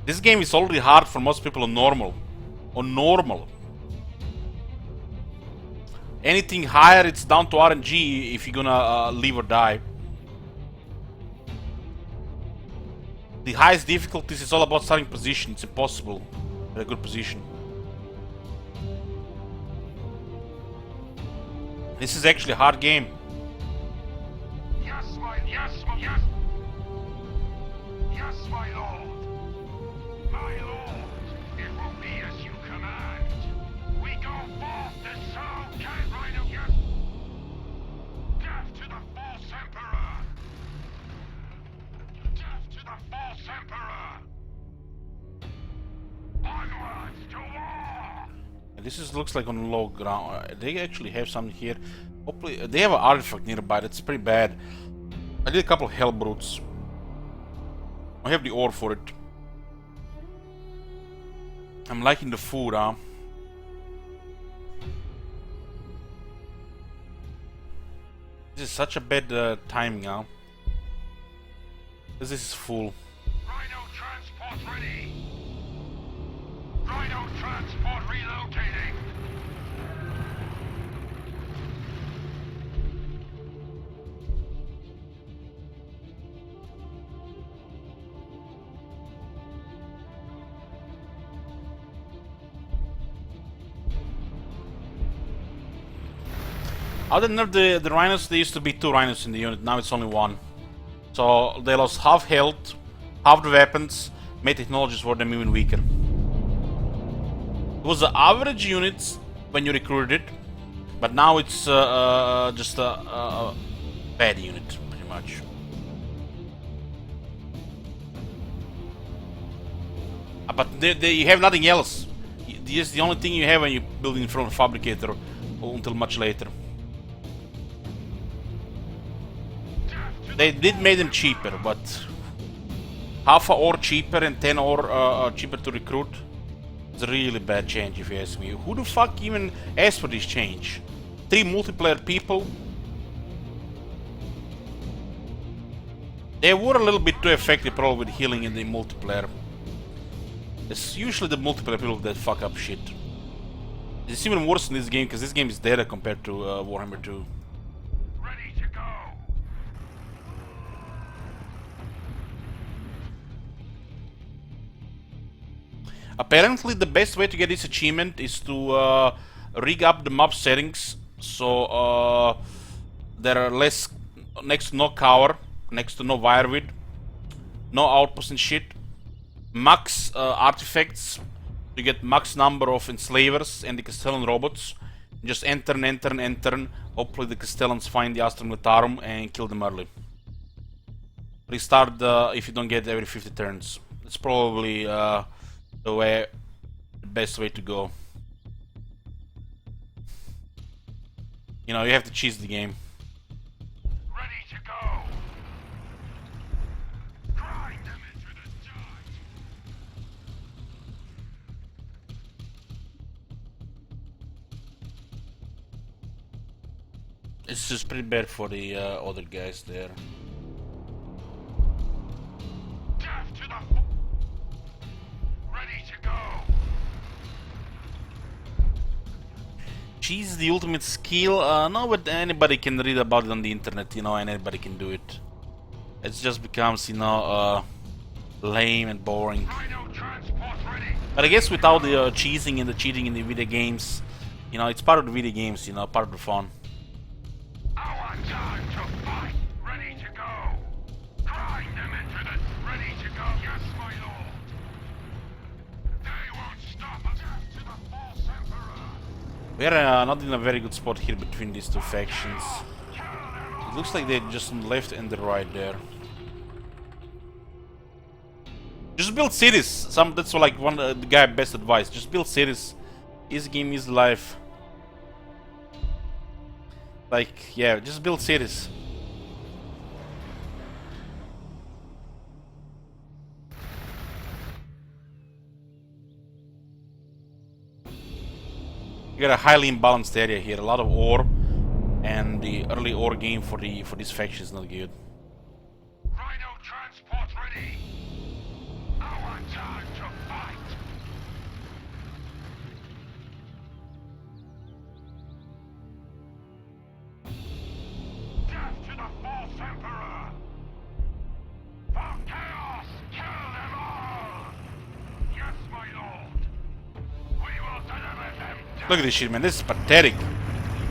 This game is already hard for most people on normal. Anything higher, it's down to RNG if you're gonna live or die. The highest difficulties is all about starting position. It's impossible at a good position. This is actually a hard game. Yes, my lord. My lord, it will be as you command. We go forth to serve King Rhino. Yes. Death to the false emperor. Death to the false emperor. Onwards to war. This looks like on low ground. They actually have something here. Hopefully, they have an artifact nearby. That's pretty bad. I did a couple of Hellbrutes. I have the ore for it. I'm liking the food, huh? This is such a bad timing, huh? This is full. Rhino transport ready. Rhino transport relocating. I didn't know the rhinos, there used to be 2 rhinos in the unit, now it's only 1. So they lost half health, half the weapons, made technologies for them even weaker. It was the average units when you recruited it, but now it's just a bad unit, pretty much. But you have nothing else. This is the only thing you have when you build in front of Fabricator until much later. They did make them cheaper, but half a ore cheaper and 10 ore cheaper to recruit. It's a really bad change if you ask me. Who the fuck even asked for this change? 3 multiplayer people. They were a little bit too effective probably with healing in the multiplayer. It's usually the multiplayer people that fuck up shit. It's even worse in this game because this game is dead compared to Warhammer 2. Ready to go. Apparently the best way to get this achievement is to rig up the map settings so there are less, next to no cover, next to no wire width, no outposts and shit, max artifacts, you get max number of enslavers and the Castellan robots. Just enter and enter and enter. Hopefully the Castellans find the Astra Militarum and kill them early. Restart if you don't get every 50 turns. It's probably the best way to go. You know, you have to cheese the game. Ready to go. Grind them into the dirt. It's just pretty bad for the other guys there. Death to the ready to go. Cheese the ultimate skill? No, but anybody can read about it on the internet, you know, and anybody can do it. It just becomes, you know, lame and boring. Rhino transport ready. But I guess without the cheesing and the cheating in the video games, you know, it's part of the video games, you know, part of the fun. Our time to fight. Ready to go. Grind them into the ready to go. Yes, my lord. They won't stop us. Death to the false emperor. We are not in a very good spot here between these two factions. It looks like they're just on the left and the right there. Just build cities. That's like one the guy best advice. Just build cities. Easy game, easy life. Like, yeah, just build cities. You got a highly imbalanced area here, a lot of ore, and the early ore game for this faction is not good. Rhino transport ready. Our time to fight. Death to the false emperor. For chaos, kill them all. Yes, my lord. We will deliver them. Look at this shit, man. This is pathetic.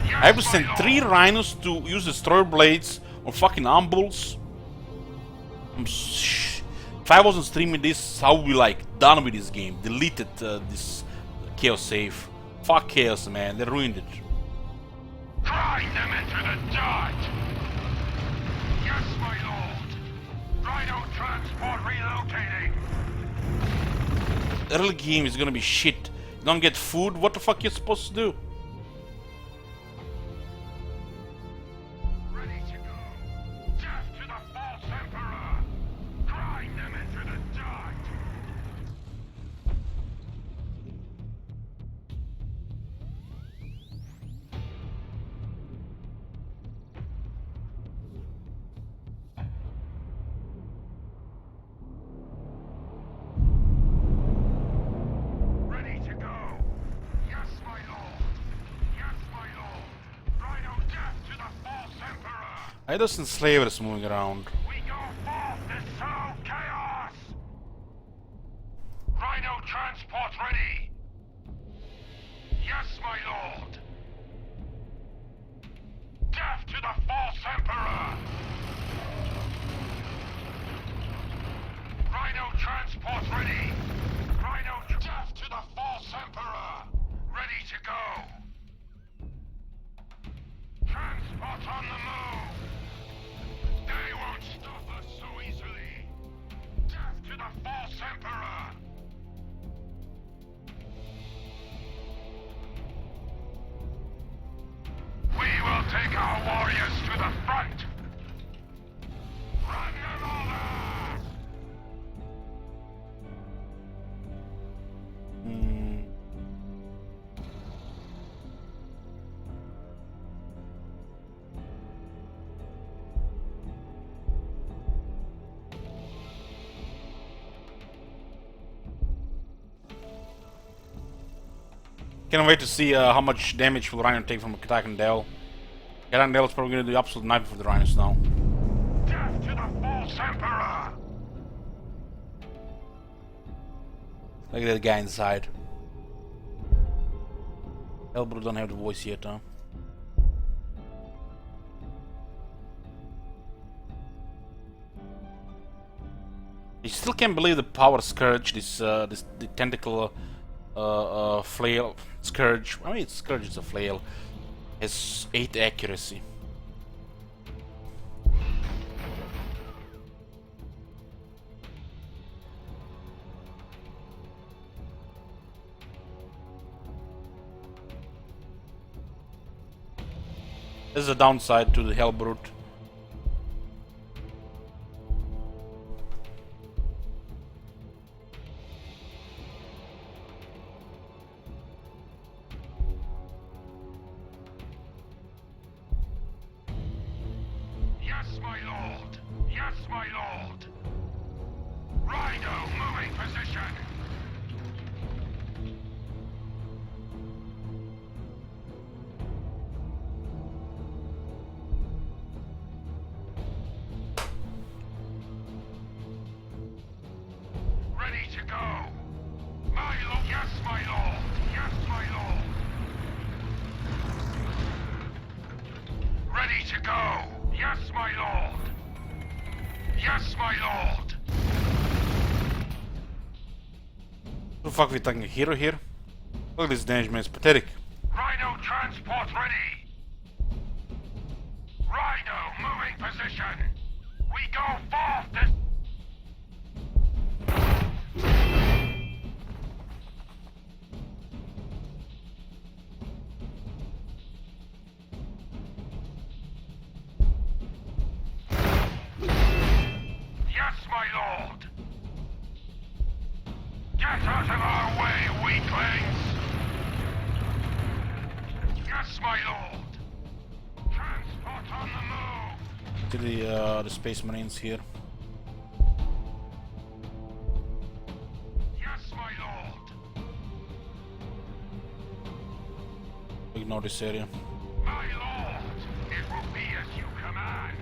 I have to send 3 rhinos to use destroyer blades on fucking ambuls. If I wasn't streaming this, I would be like done with this game. Deleted this chaos save. Fuck chaos, man. They ruined it. Grind them into the dirt. Yes, my lord. Rhino transport relocating. The early game is gonna be shit. You don't get food. What the fuck you supposed to do? Ready to go. Death to the false emperor. Grind them into the dirt. Ready to go. Yes, my lord. Yes, my lord. Rhino death to the false emperor. I just enslavers moving around. We go forth to sow chaos! Rhino transport ready! Yes, my lord! Death to the false emperor! Rhino transport ready! Rhino death to the false emperor! Ready to go! Transport on the move! They won't stop us so easily! Death to the false emperor! We will take our warriors to the front! Run them over! Can't wait to see how much damage will Rhino take from attack and Dell. Attack Dell is probably going to do absolute nothing for the Rhinos now. Death to the false emperor! Look at that guy inside. Hellbrute don't have the voice yet, huh? I still can't believe the power Scourge, the tentacle flail Scourge. I mean, it's Scourge, it's a flail. Has 8 accuracy. There's a downside to the Hellbrute. Yes, my lord! Yes, my lord! Rhino, moving position! Ready to go! My lord! Yes, my lord! Yes, my lord! Ready to go! Yes, my lord! Yes, my lord! Who the fuck we talking a hero here? Look at this damage, man, it's pathetic. Rhino transport ready! Rhino moving position! We go forth this... Yes, my lord! Get out of our way, weaklings! Yes, my lord! Transport on the move! To the Space Marines here. Yes, my lord! Ignore this area. My lord! It will be as you command!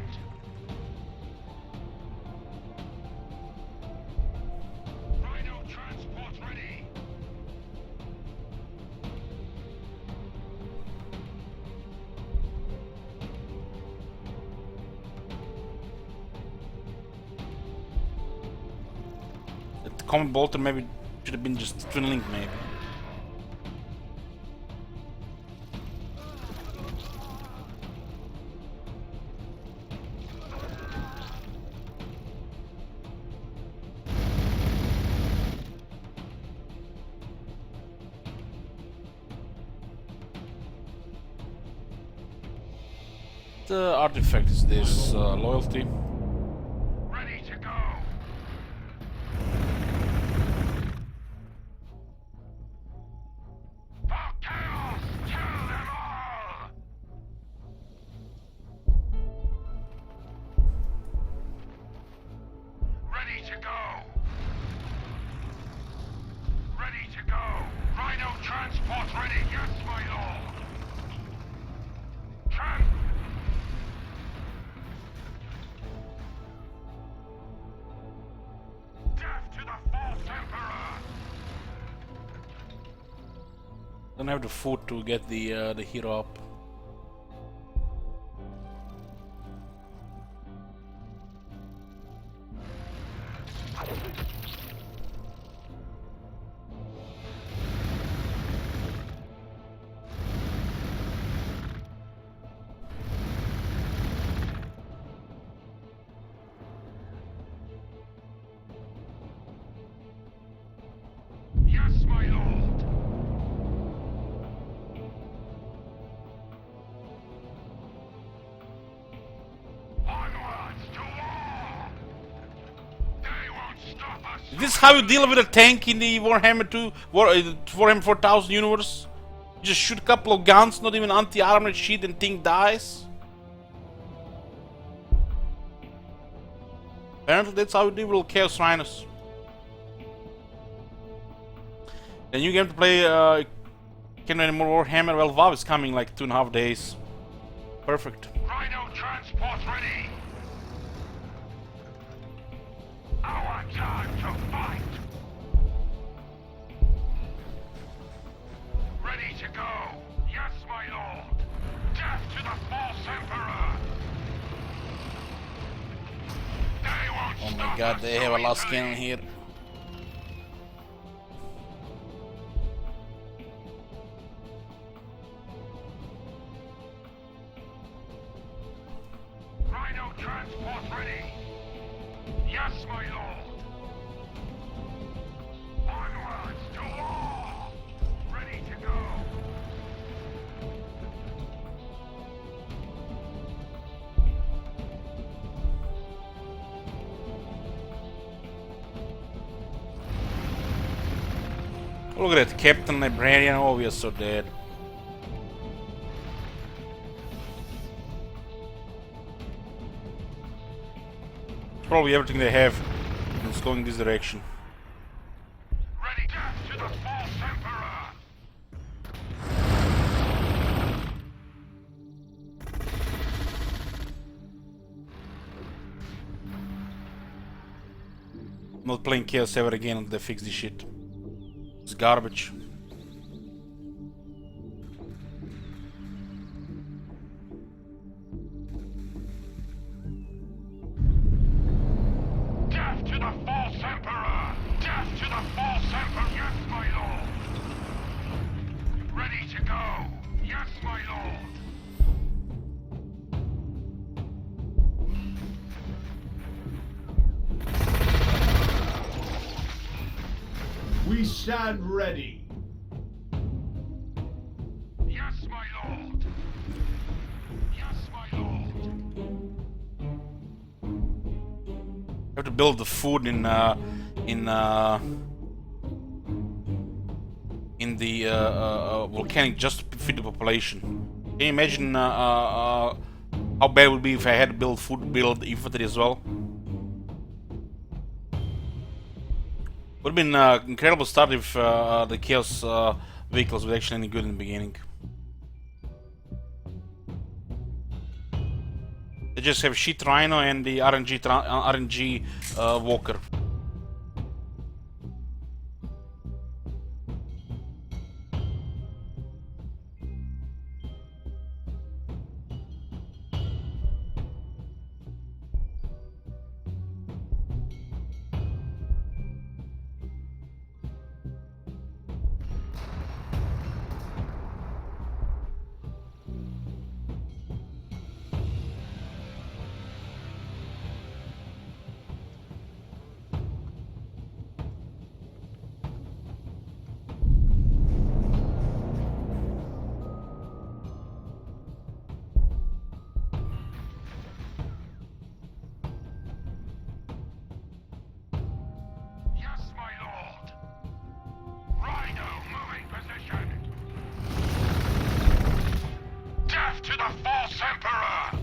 Rhino transport ready! The common bolter maybe should have been just twin link maybe. The artifact is this loyalty. Ready to go! For chaos! Kill them all! Ready to go! Ready to go! Rhino transport ready! Yes, my lord! Death to the false emperor! Don't have the food to get the hero up. Yes, my lord! Onwards to war! They won't stop us! Is this how you deal with a tank in the Warhammer 2, Warhammer 4000 universe? You just shoot a couple of guns, not even anti-armored shit, and thing dies? Apparently that's how you deal with Chaos Rhinos. Then you get to play Can any more Warhammer? Well, WoW is coming like 2.5 days. Perfect. Rhino transport ready. Our time to fight. Ready to go. Yes, my lord. Death to the false emperor. They won't Oh my stop god, us they have so a last easily. cannon here. Rhino transport ready. Yes, my lord. Onwards to war. Ready to go. Look at that, Captain Librarian. Oh, we are so dead. Probably everything they have is going this direction. Ready death to the false emperor. I'm not playing Chaos ever again until they fix this shit. It's garbage. Death to the false emperor. Death to the false emperor. Yes, my lord. Ready to go. Yes, my lord. We stand ready. Yes, my lord. Yes, my lord. I have to build the food in the volcanic just to feed the population. Can you imagine how bad it would be if I had to build food, build infantry as well? Would have been incredible start if the Chaos vehicles were actually any good in the beginning. They just have shit Rhino and the RNG Walker. Yes, my lord. Rhino moving position. Death to the false emperor.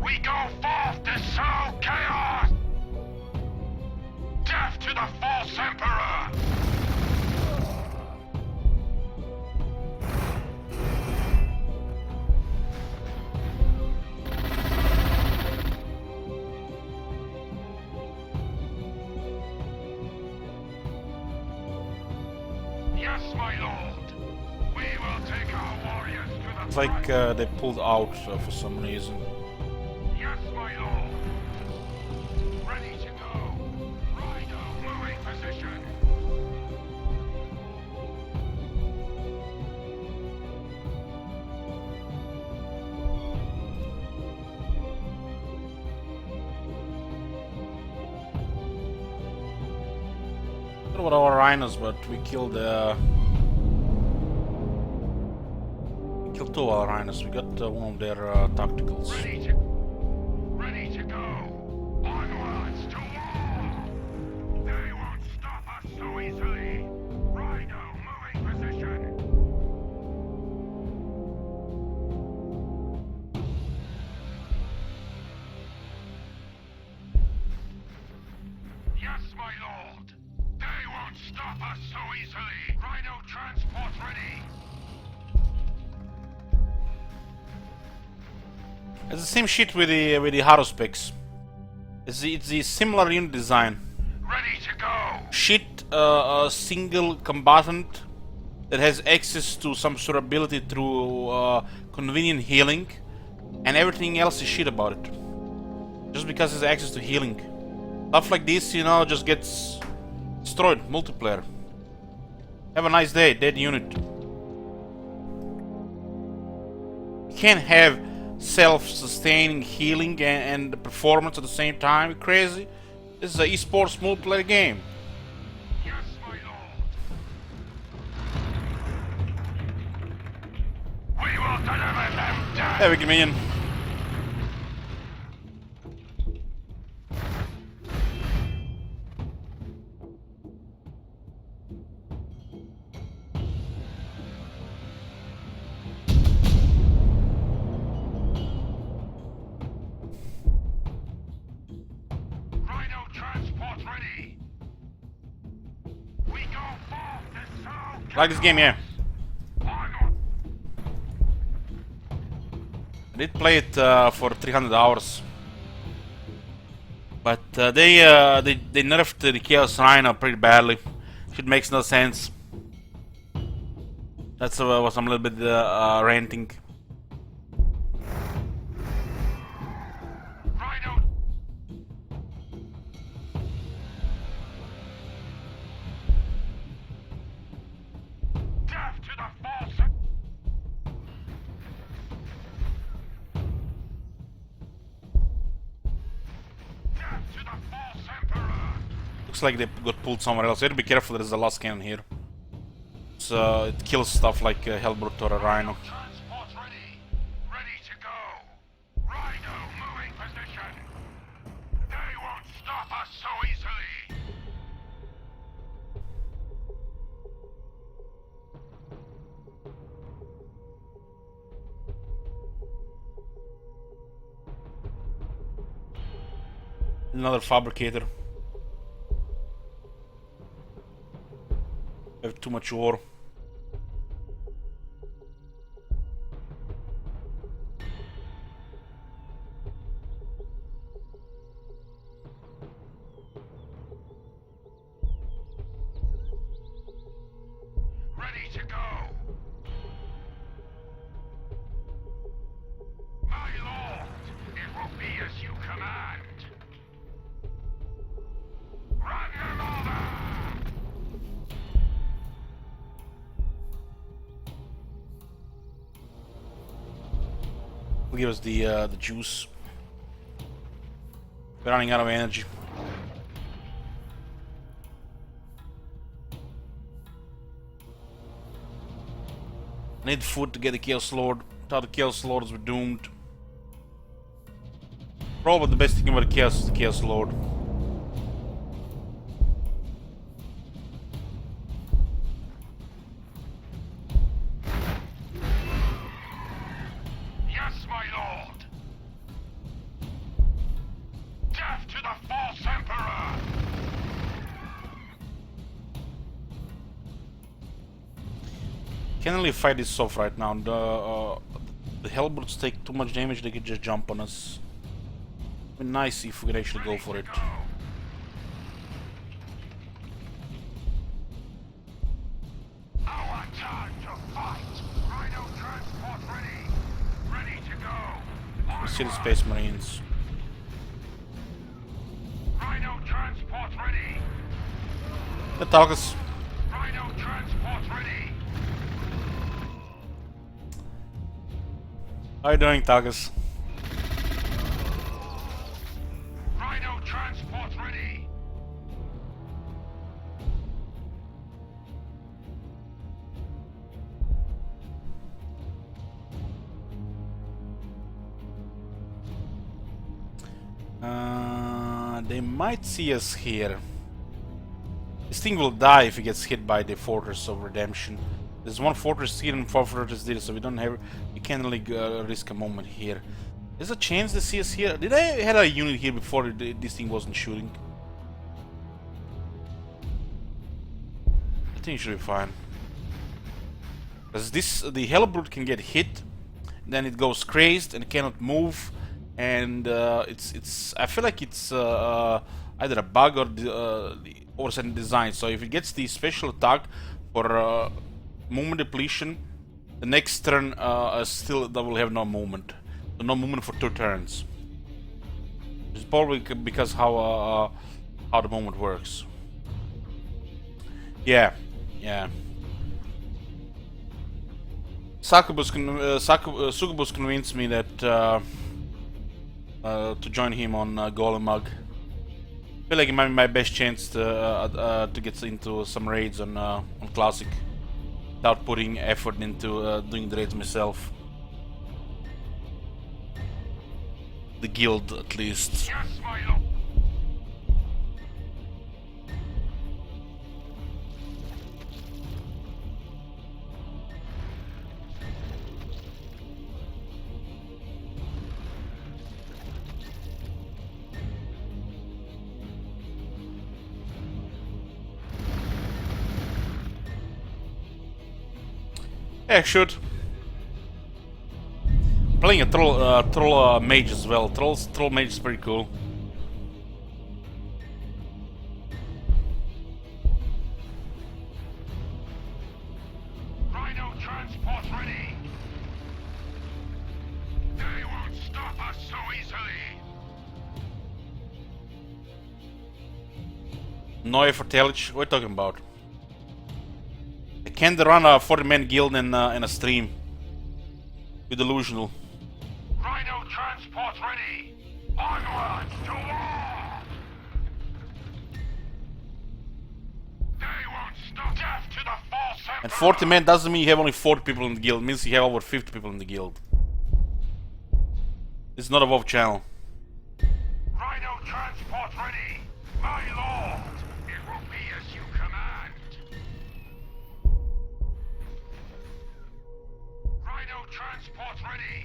We go forth to sow chaos. Death to the false emperor. Yes, my lord. We will take our warriors to the It's like front. they pulled out for some reason. Yes, my lord. Ready to go. Rhino moving position. What about our Rhinos? But we killed two of our Rhinos. We got one of their tacticals. Ready to go. Onwards to war. They won't stop us so easily. Rhino moving position. Yes, my lord. They won't stop us so easily. Rhino transport ready. It's the same shit with the Haro specs. It's the similar unit design. Ready to go. Shit, a single combatant that has access to some sort of ability through convenient healing, and everything else is shit about it. Just because it has access to healing. Stuff like this, you know, just gets destroyed. Multiplayer. Have a nice day, dead unit. You can't have self-sustaining healing and performance at the same time. You're crazy. This is an esports multiplayer game. Yes, my lord. We will deliver them down. There we go, minion. Rhino transport ready. We go forth to serve. Like this game, yeah. Onward. I did play it for 300 hours, but they nerfed the Chaos Rhino pretty badly. It makes no sense. That's what I'm a little bit ranting. Rhino. Death to the false. Death to the false emperor. Looks like they got pulled somewhere else. You have to be careful. There's a last cannon here. So it kills stuff like Hellbrute or a Rhino. Transport ready. Ready to go. Rhino moving position. They won't stop us so easily. Another fabricator. I have too much ore. Ready to go. My lord, it will be as you command. Run them over! Will give us the juice. We're running out of energy. I need food to get the Chaos Lord. Without the Chaos Lords, we're doomed. Probably the best thing about the Chaos is the Chaos Lord. Yes, my lord. Death to the false emperor! Can't really fight this off right now. The Hellbrutes take too much damage, they could just jump on us. It'd be nice if we could actually go for it. Our time to fight! Rhino transport ready! Ready to go! Let's see the Space Marines. Rhino transport ready! Attack us. Rhino transport ready! How you doing, Tagus? Rhino transport ready! They might see us here. This thing will die if it gets hit by the Fortress of Redemption. There's one fortress here and 4 fortresses there, so we can't really risk a moment here. There's a chance they see us here. Did I had a unit here before this thing wasn't shooting? think it should be fine. Because the Hellbrute can get hit, then it goes crazed and cannot move, and I feel like it's either a bug or the overset design. So if it gets the special attack for movement depletion, the next turn still that will have no movement. So no movement for 2 turns. It's probably because how the movement works. Yeah. Succubus convinced me that to join him on Golem Mug. I feel like it might be my best chance to get into some raids on Classic without putting effort into doing the raids myself. The guild, at least. Yes, my lord. Yeah, should. Playing a troll mage as well. Troll mage is pretty cool. Rhino transport ready. They won't stop us so easily. No effort Telich. What are you talking about? I can't run a 40-man guild in a stream with Delusional. Rhino transport ready. Onwards to war. They won't stop. Death to the false emperor. And 40 men doesn't mean you have only 40 people in the guild. It means you have over 50 people in the guild. It's not a WoW channel. Rhino transport ready. My lord. It will be as you command. Rhino transport ready.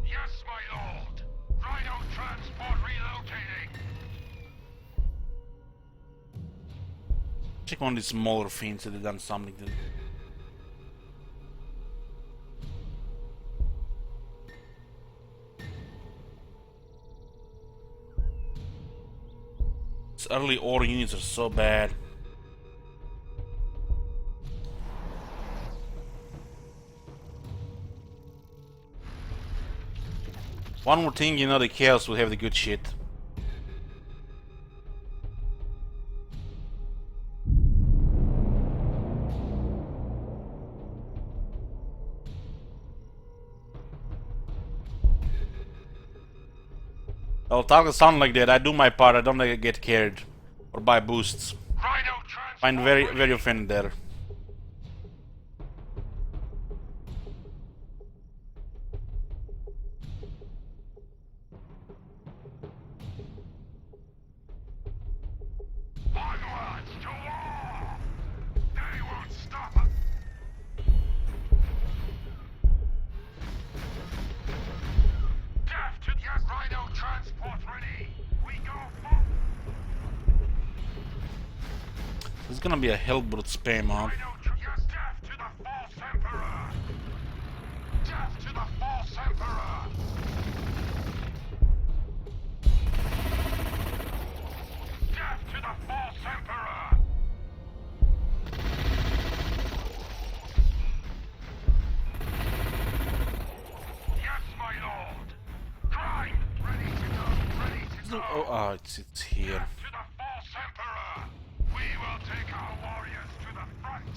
Yes, my lord. Rhino transport relocating. Check on these smaller fiends that they've done something to. These early ore units are so bad. One more thing, you know, the Chaos will have the good shit. I'll target sound like that. I do my part. I don't get carried or buy boosts. Rhino transport Find very offended there. Onwards to war. They won't stop us. Death to yes, Rhino transport ready. We go for There's gonna be a Hellbrute spam, huh? yes, death to the false emperor. Death to the false emperor. Death to the false emperor. Yes, my lord. Crime ready to go. Ready to go. Oh, it's here. Death to the false emperor. We will take our warriors to the front.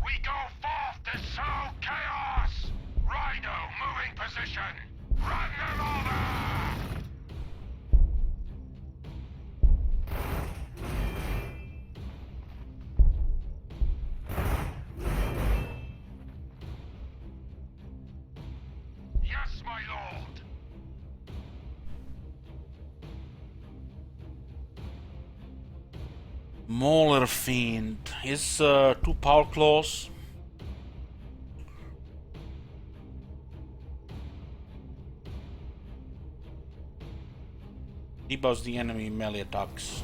We go forth to sow chaos. Rhino moving position. Run them over. Yes, my lord. Mauler Fiend. Is 2 power claws. Debuffs the enemy melee attacks.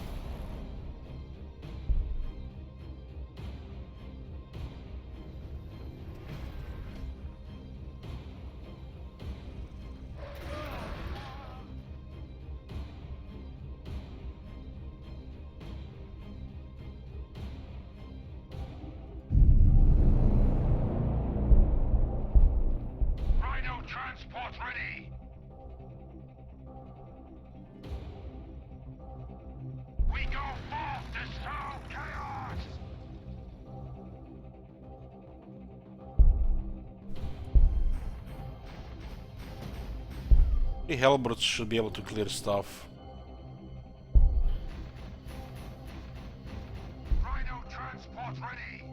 Rhino transport ready. We go forth to sow chaos. The Hellbrutes should be able to clear stuff. Rhino transport ready.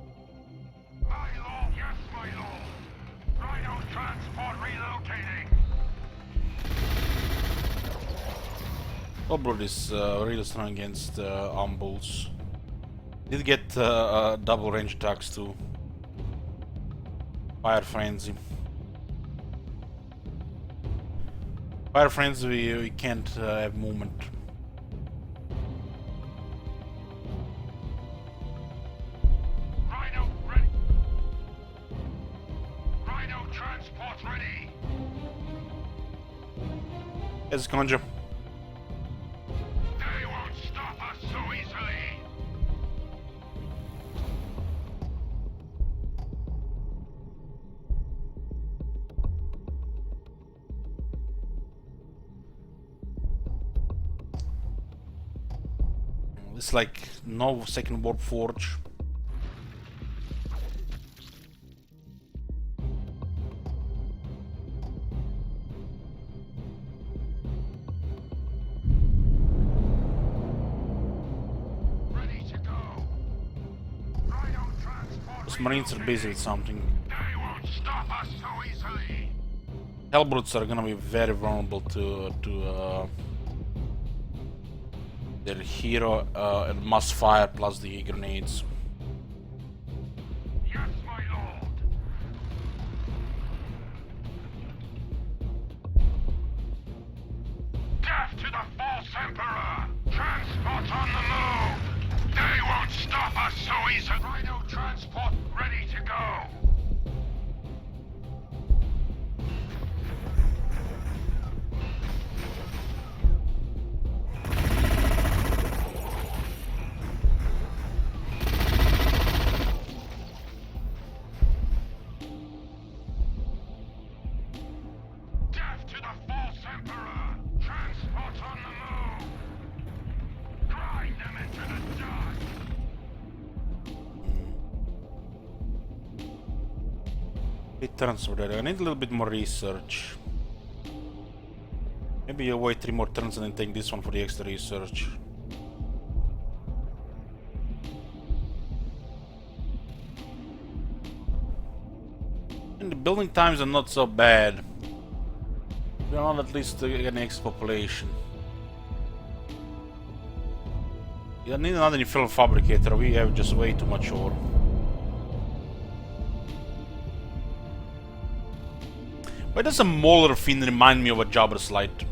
My lord, yes, my lord. Rhino transport relocating. Hellbrute is really strong against Umbles. Did get double range attacks too. Fire Frenzy. Fire Frenzy, we can't have movement. Rhino ready. Rhino transport ready. Yes, Conjure. They won't stop us so easily. It's like no second warp forge. Ready to go. Rhino transport. Those Marines are busy with something. They won't stop us so easily. Hellbrutes are gonna be very vulnerable to their hero and must fire plus the grenades. Yes, my lord. Death to the false emperor. Transport on the move. They won't stop us so easily. Rhino transport ready to go. Death to the false emperor. Transport on the move. Grind them into the dust. It turns over there. I need a little bit more research. Maybe you'll wait 3 more turns and then take this one for the extra research. And the building times are not so bad. We're not at least getting extra population. You need another Infernal Fabricator, we have just way too much ore. Why does a Mauler Fiend remind me of a Jabber's Light?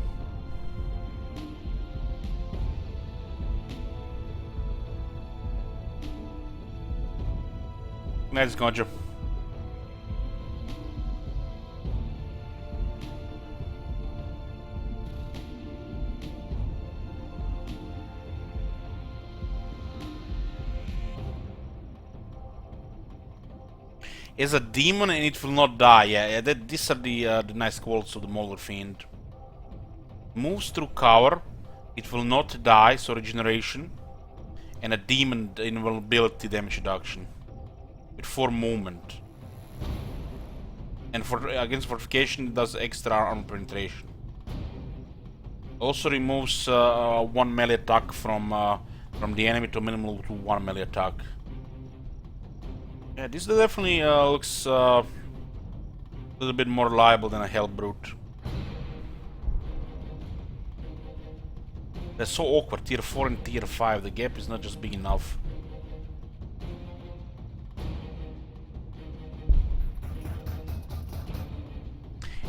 Nice, Conjure. Is a demon and it will not die. Yeah, these are the nice qualities of the Mauler Fiend. Moves through cover, it will not die, so regeneration, and a demon invulnerability damage reduction with 4 movement. And for against fortification, it does extra armor penetration. Also removes 1 melee attack from the enemy to a minimal to 1 melee attack. Yeah, this definitely looks a little bit more reliable than a Hellbrute. They're so awkward, tier 4 and tier 5, the gap is not just big enough.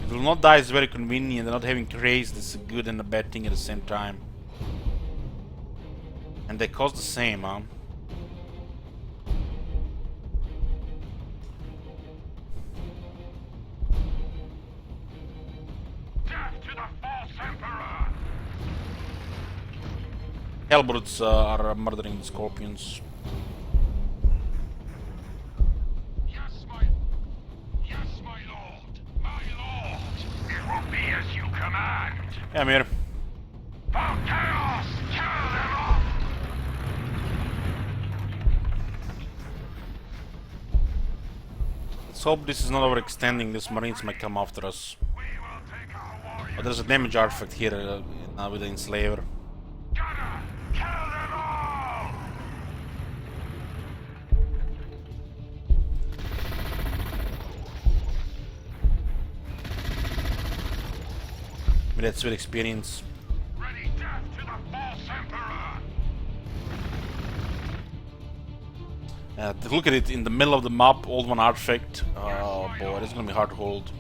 It will not die is very convenient, and not having crazed is a good and a bad thing at the same time. And they cost the same, huh? Death to the false emperor! Hellbrutes are murdering the scorpions. Yes, my lord. My lord. It will be as you command. Yeah, I'm here. For chaos, kill them off! Let's hope this is not overextending. These marines might come after us. We will take our warriors. But there's a damage artifact here with the enslaver. Gunner, kill them all! With that sweet experience. Ready death to the false emperor! Look at it in the middle of the map, old one artifact. Oh boy, this is gonna be hard to hold.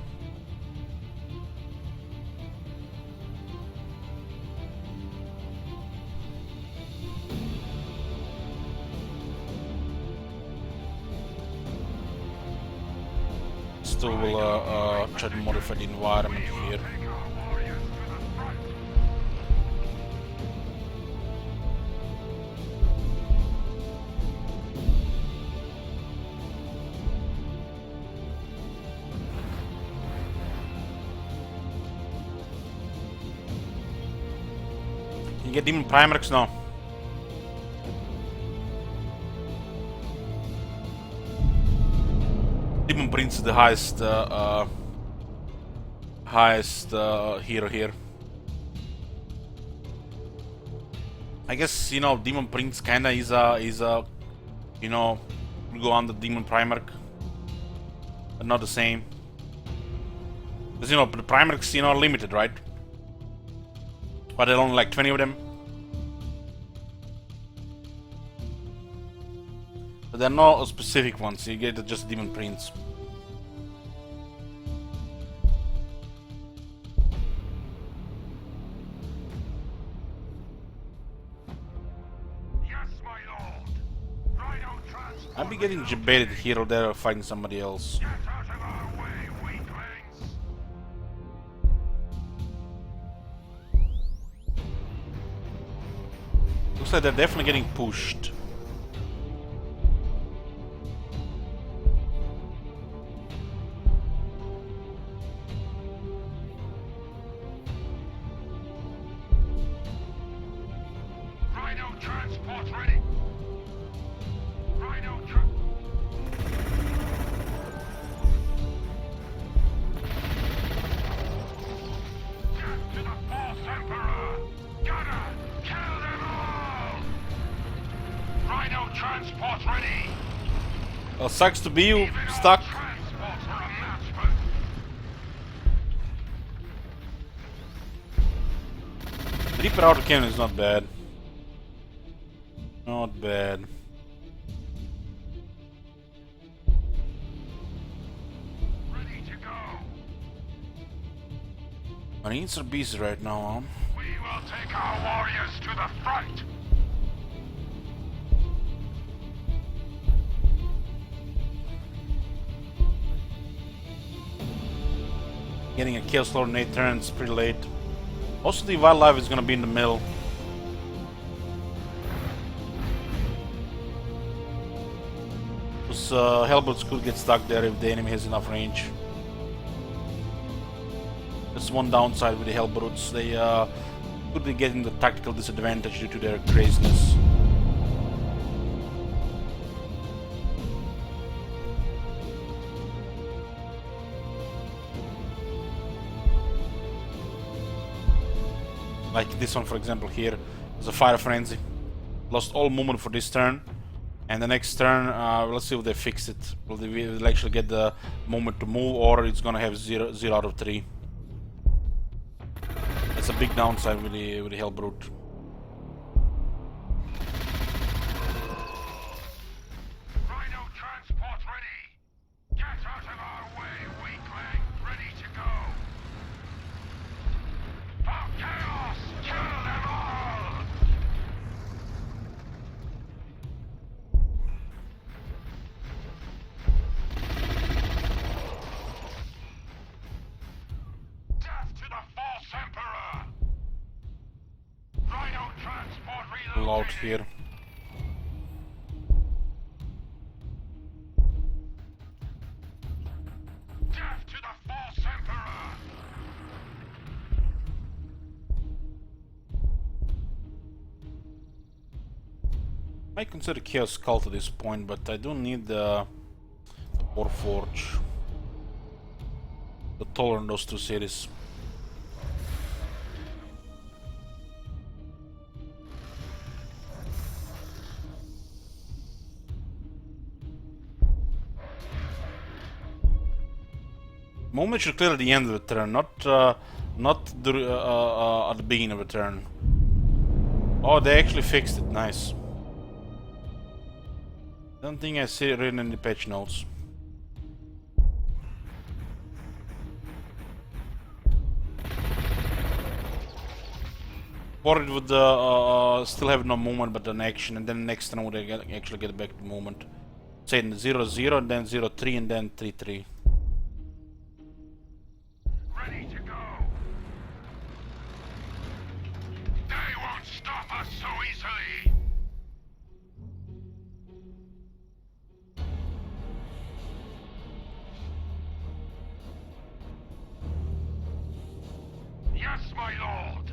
Still will try to modify the environment here. Take our warriors to the front! Can you get Demon Primarchs now? Demon Prince is the highest hero here. I guess, you know, Demon Prince kinda is a you know, will go under Demon Primarch, but not the same. Because, you know, the Primarchs, you know, are limited, right? But there are only like 20 of them. But there are no specific ones, you get just Demon Prince. Yes, my lord. Rhino transport. I'd be getting debated here or there or fighting somebody else. Get out of our way, weaklings! Looks like they're definitely getting pushed. Rhino transport ready! Rhino Death to the false emperor! Gunner, kill them all! Rhino transport ready! Well, sucks to be you, Even all stuck. transports are a match for... Reaper Outer Cannon is not bad. Not bad. Ready to go! Marines are busy right now, huh? We will take our warriors to the front! Getting a kill slot in 8 turns, pretty late. Also, the wildlife is gonna be in the middle. Those Hellbrutes could get stuck there if the enemy has enough range. That's one downside with the Hellbrutes. They could be getting the tactical disadvantage due to their craziness. Like this one, for example, here is a Fire Frenzy. Lost all movement for this turn. And the next turn, let's see if they fix it. Will they actually get the moment to move, or it's gonna have 0 out of 3. That's a big downside with the Hellbrute. Rhino transport ready! Get out of our way, weakling! Ready to go! For chaos! Kill them all! chill out here. Death to the false emperor! I consider Chaos Cult at this point, but I do need the Warforge to tolerate those two cities. Moment should clear at the end of the turn, not at the beginning of the turn. Oh, they actually fixed it. Nice. Don't think I see it written in the patch notes. Or it would still have no movement but an action, and then next turn would actually get back to movement. Say 0-0, and then 0-3, and then 3-3. Ready to go! They won't stop us so easily! Yes, my lord!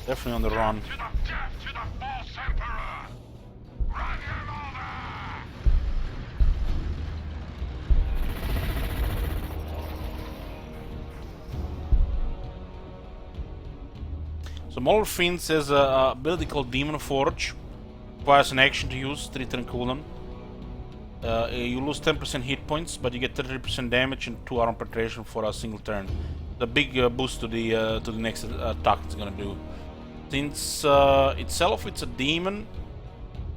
Definitely on the run. Death to the false emperor! Run him over! So Mauler Fiends has a ability called Demon Forge. Requires an action to use, 3 turn cooldown. You lose 10% hit points, but you get 30% damage and 2 armor penetration for a single turn. The big boost to the next attack it's gonna do. Since itself it's a demon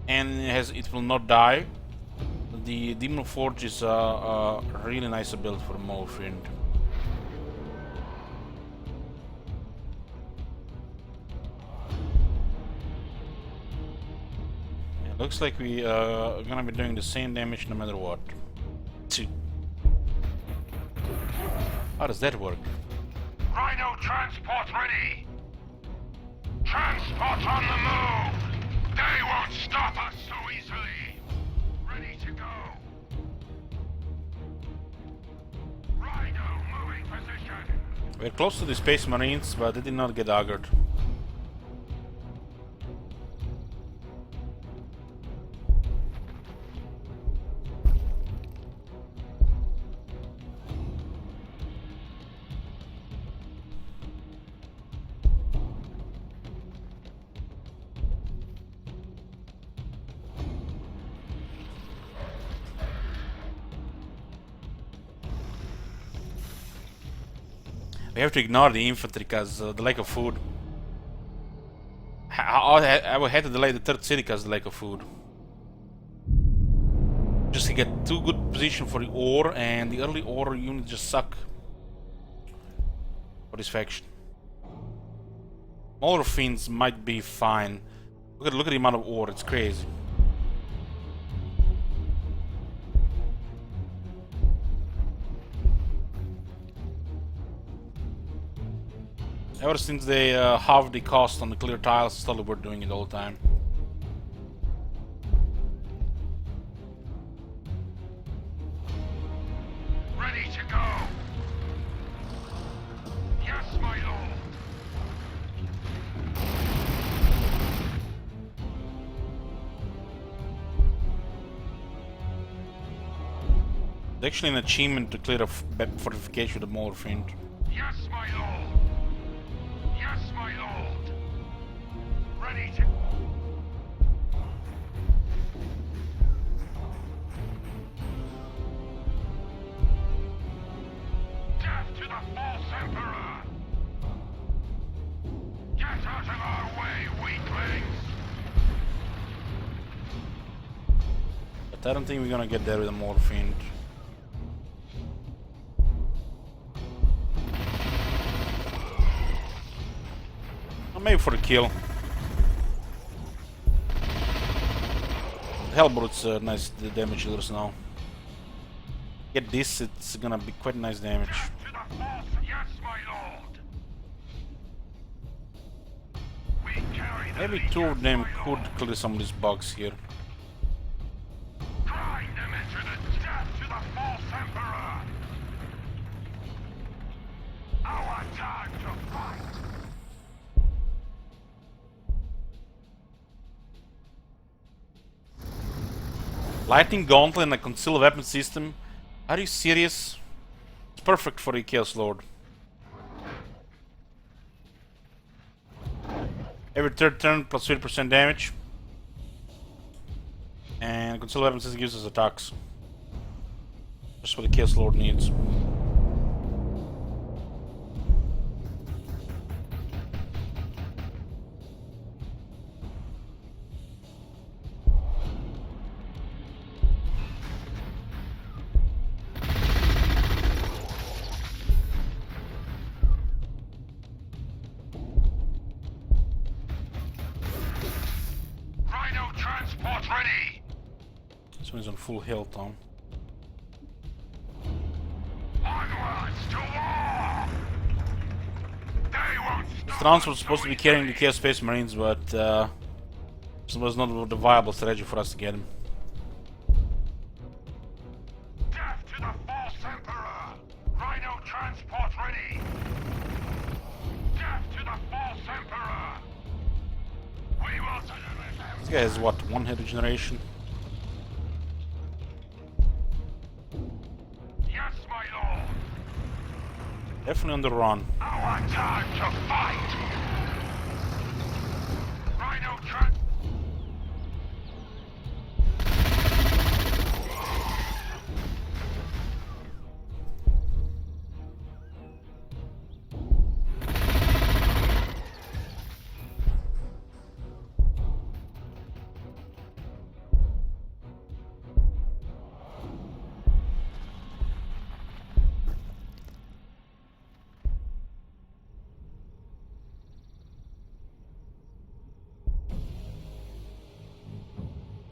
and it will not die, the Demon Forge is a really nice ability for Mauler Fiend. Looks like we are gonna be doing the same damage no matter what. 2. How does that work? Rhino transport ready! Transport on the move! They won't stop us so easily! Ready to go! Rhino moving position! We're close to the Space Marines, but they did not get aggroed. We have to ignore the infantry because the lack of food. I would have to delay the third city because the lack of food. Just to get too good position for the ore, and the early ore units just suck for this faction. Mauler Fiends might be fine. Look at the amount of ore, it's crazy. Ever since they halved the cost on the clear tiles, slowly we're doing it all the time. Ready to go! Yes, my lord! It's actually an achievement to clear a fortification with the Mauler Fiend. Yes, my lord! Yes, my lord! Ready to... Death to the false emperor! Get out of our way, weaklings! But I don't think we're gonna get there with the Mauler Fiend. Maybe for the kill. Hellbrood's nice damage dealers now. Get this, it's gonna be quite nice damage. To the false... Yes, my lord! Maybe two of them could clear some of these bugs here. Grind them into the death to the false emperor! Our time to fight! Lightning Gauntlet and a concealed weapon system? Are you serious? It's perfect for the Chaos Lord. Every third turn plus 50% damage. And concealed weapon system gives us attacks. Just what the Chaos Lord needs. Rhino transport ready! This one's on full health, Tom. Onwards to war! They won't stop Strans was us supposed to be so carrying the easily. Chaos Space Marines, but this was not the viable strategy for us to get him. Death to the false emperor! Rhino transport ready! Death to the false emperor! We will deliver them! This guy has what, one hit regeneration? Yes, my lord! Definitely on the run. Our time to fight! Rhino trans...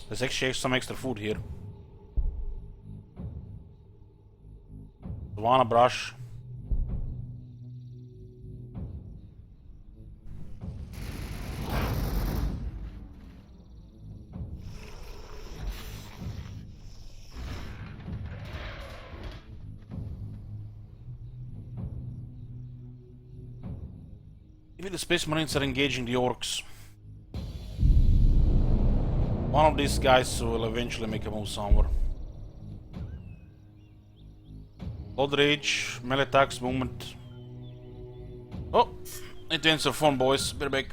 There's actually some extra food here. Savannah brush. Maybe the Space Marines are engaging the orcs. One of these guys will eventually make a move somewhere. Blood Rage, melee attacks, movement. Oh! Need to answer phone, boys. Better back.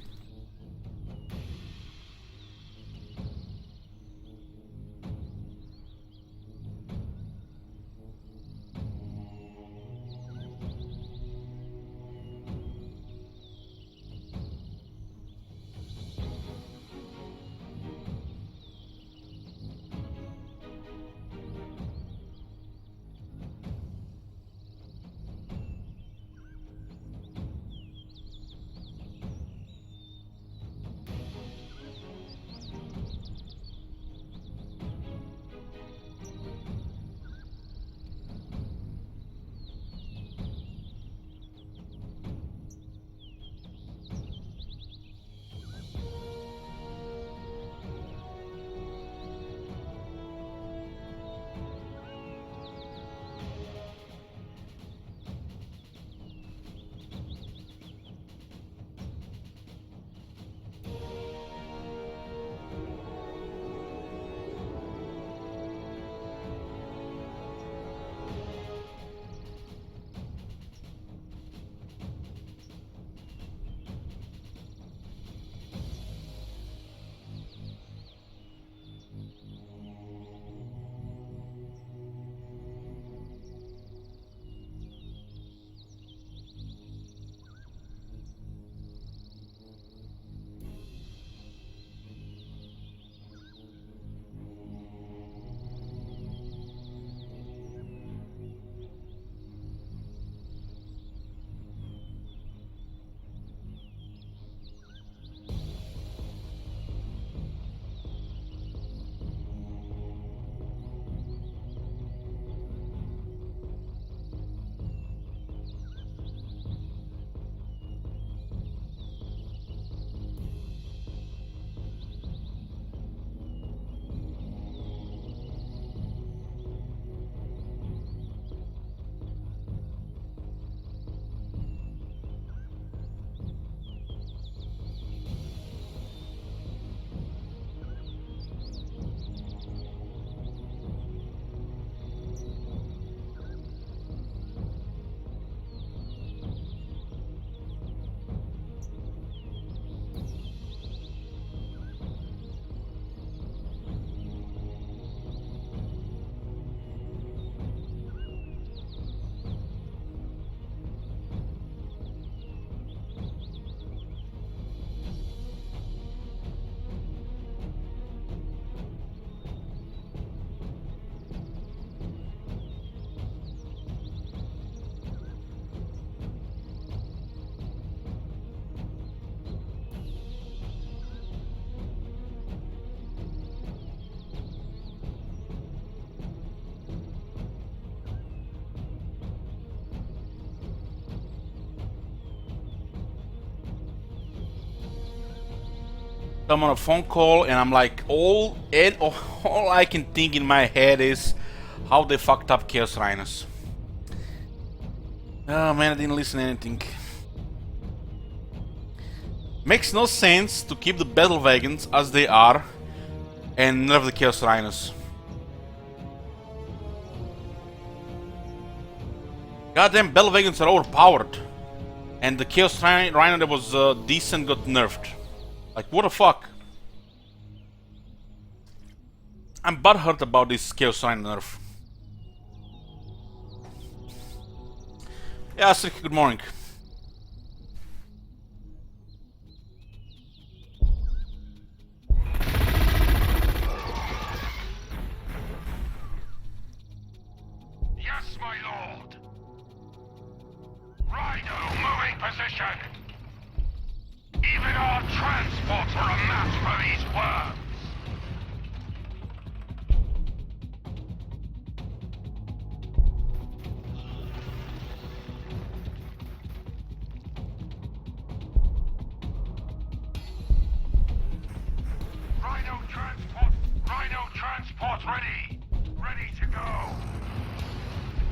I'm on a phone call and I'm like, all I can think in my head is how they fucked up Chaos Rhinos. Oh man, I didn't listen to anything. Makes no sense to keep the battle wagons as they are and nerf the Chaos Rhinos. Goddamn battle wagons are overpowered. And the Chaos Rhino that was decent got nerfed. Like, what the fuck? I'm butthurt about this Chaos Rhino nerf. Yeah, Astrid, good morning. Yes, my lord. Rhino moving position. Even our transports are a match for these worms. Rhino transport ready. Ready to go.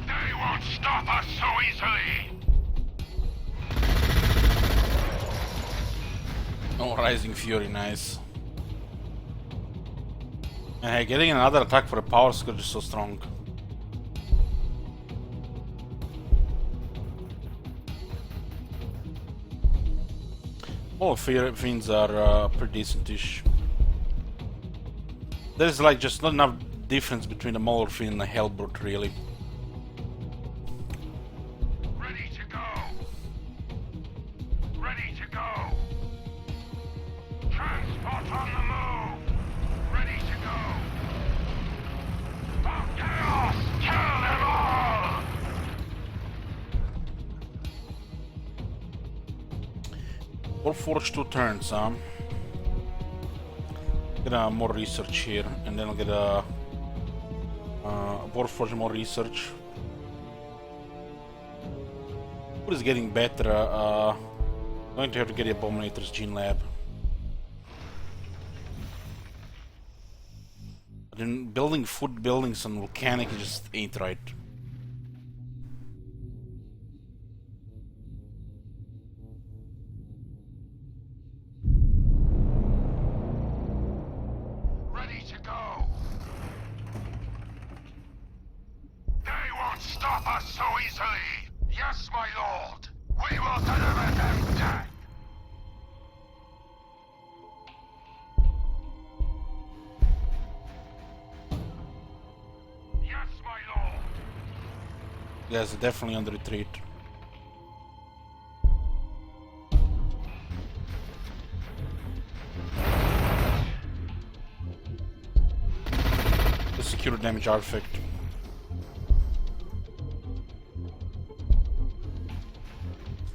They won't stop us so easily. Oh, Rising Fury, nice. And hey, getting another attack for a Power Scourge is so strong. All Fiends are pretty decent-ish. There's like just not enough difference between the Mauler Fiend and the Hellbrute, really. Ready to go. Ready to go. Transport on the move. Ready to go. For chaos, kill them all. Warforged 2 turns, huh? Get more research here, and then I'll get a Warforged more research. Food is getting better. Going to have to get the Abominator's Gene Lab. But then building food buildings on Volcanic just ain't right. Ready to go. They won't stop us so easily. Yes, my lord. We will deliver them death. Yes, my lord. Yes, definitely on the retreat. The secure damage artifact.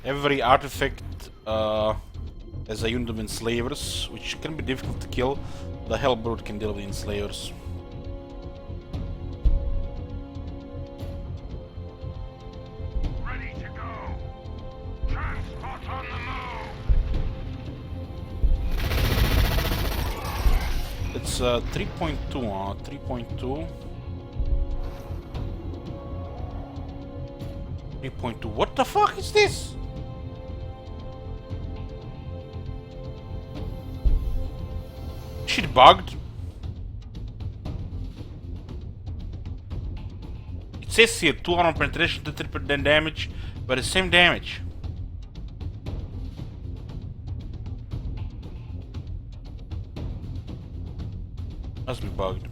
Every artifact has a unit of enslavers, which can be difficult to kill. The Hellbrute can deal with enslavers. Ready to go. Transport on the move. It's 3.2, 3.2. 3.2. What the fuck is this? Shit bugged. It says here 2 armor penetration to 3% damage, but the same damage. Must be bugged.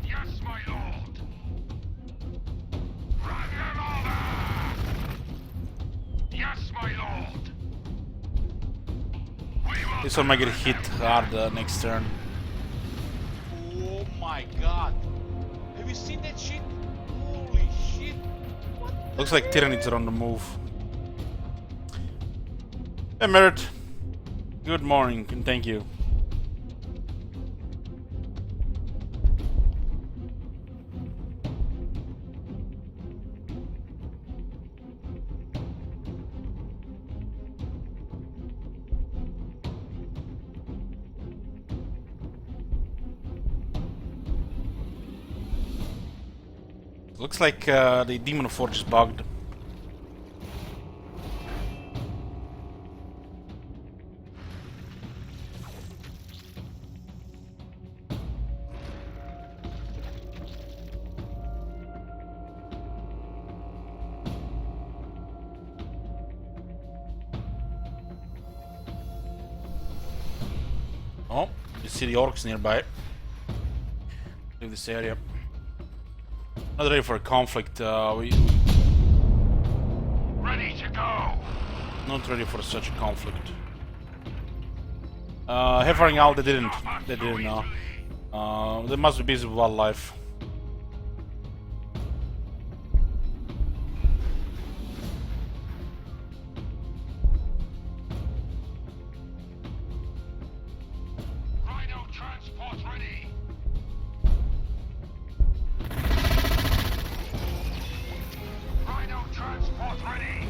Yes, my lord. Run them over. Yes, my lord. We will This one might get hit hard next turn. Oh my god. Have you seen that shit? Holy shit. What the Looks like hell? Tyranids are on the move. Hey Merit. Good morning and thank you. Looks like the Demon Forge is bugged. Oh, you see the orcs nearby. Leave this area. Not ready for a conflict. We Ready to go. not ready for such a conflict. Hellfiring Owl, they didn't. They didn't know. They must be busy with wildlife. Rhino transport ready. Rhino transport ready.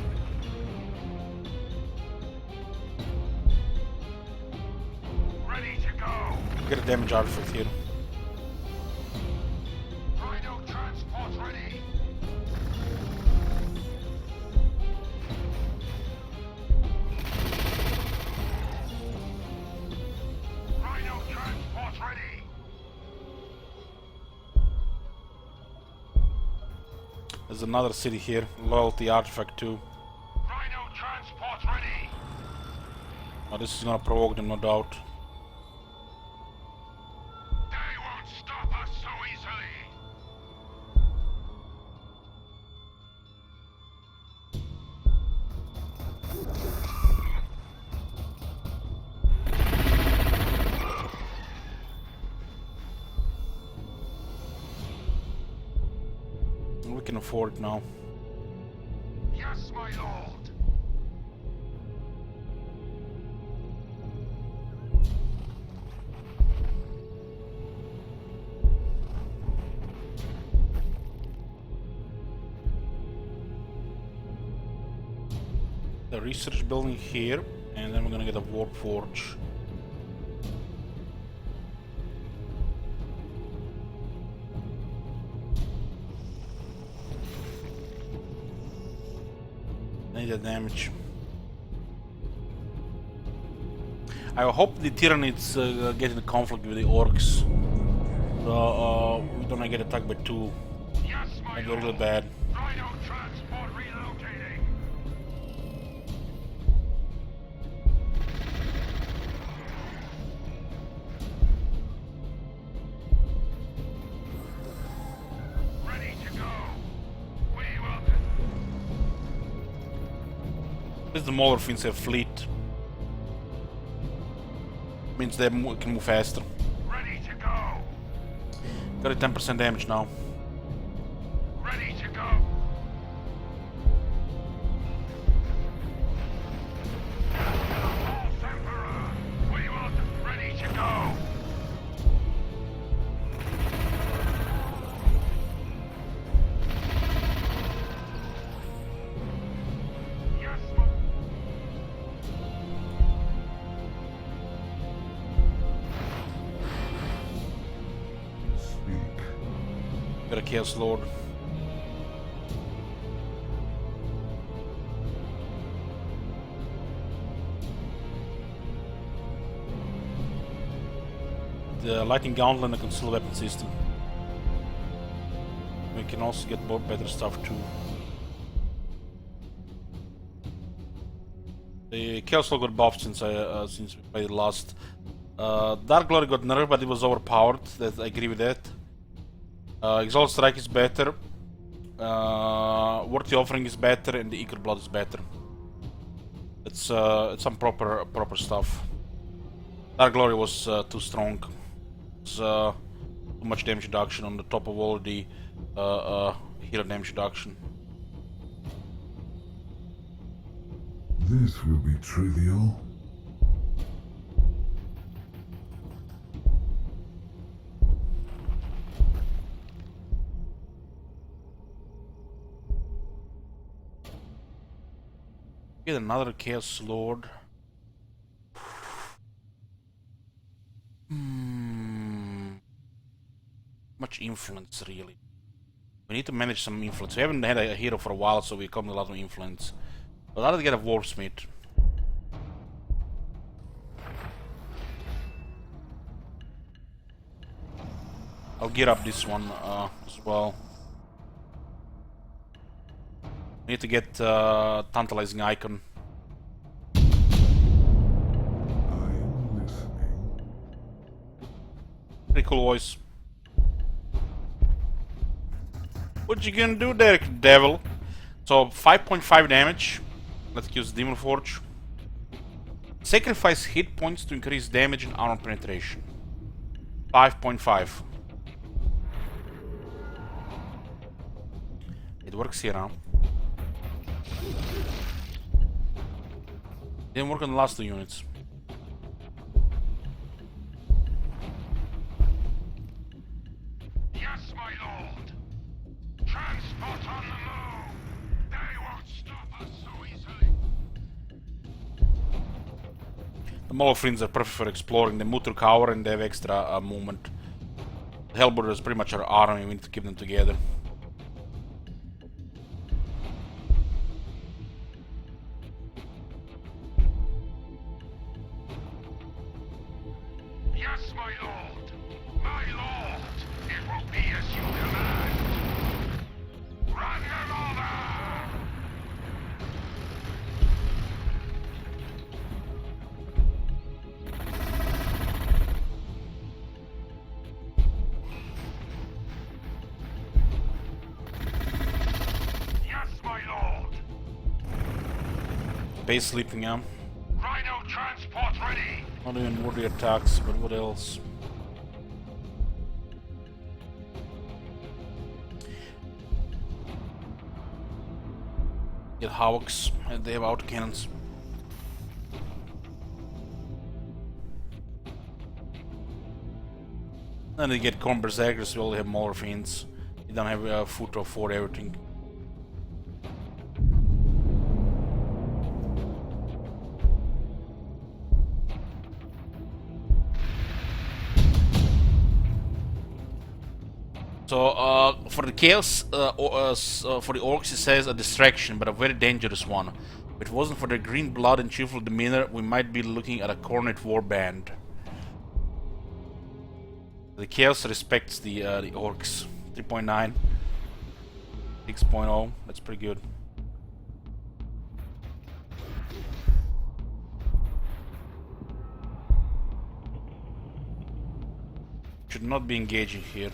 Ready to go. Get a damage artifact here. Rhino transport ready. Rhino transport ready. There's another city here. Loyalty artifact too. Rhino transport ready. Oh, this is gonna provoke them, no doubt. They won't stop us so easily. We can afford it now. Yes, my lord. The research building here, and then we're gonna get a warp forge. I need the damage. I hope the Tyranids get in conflict with the orcs. So we don't get attacked by two. Yes, my That'd be lord. really bad. Rhino transport relocating. Ready to go. We will. This is the Mauler Fiends have fleet. Means they can move faster. Ready to go. Got a 10% damage now. Ready to go. False Emperor. We will. Ready to go. Yes, Got a Chaos Lord. The Lightning Gauntlet and the Concealed Weapon System. We can also get more better stuff too. The Chaos Lord got buffed since we played last. Dark Glory got nerfed, but it was overpowered. That I agree with that. Exalted Strike is better. Worthy Offering is better, and the Eager Blood is better. It's some proper stuff. Dark Glory was too strong. It's too much damage reduction on the top of all the hero damage reduction. This will be trivial. Get another Chaos Lord. Much influence, really. We need to manage some influence. We haven't had a hero for a while, so we got a lot of influence. But I'll get a Warpsmith. I'll gear up this one as well. We need to get Tantalizing Icon. I'm listening. Pretty cool voice. What you gonna do there, devil? So 5.5 damage. Let's use Demon Forge. Sacrifice hit points to increase damage and armor penetration. 5.5. It works here, huh? Didn't work on the last two units. Yes, my lord. Transport on the move. They won't stop us so easily. The Molofrins are perfect for exploring. They move through cover and they have extra movement. The Hellborders pretty much our army. We need to keep them together. Yes, my lord. My lord. It will be as you command. Run them over! Yes, my lord. Base sleeping, yeah. Rhino transport ready. Not even worthy attacks, but what else? Get Hawks, and they have autocannons. And they get Corn Berserkers, we only have Molorfiends. You don't have food to afford everything. So, for the Chaos, for the Orcs it says a distraction, but a very dangerous one. If it wasn't for their green blood and cheerful demeanor, we might be looking at a Khornate warband. The Chaos respects the Orcs. 3.9. 6.0, that's pretty good. Should not be engaging here.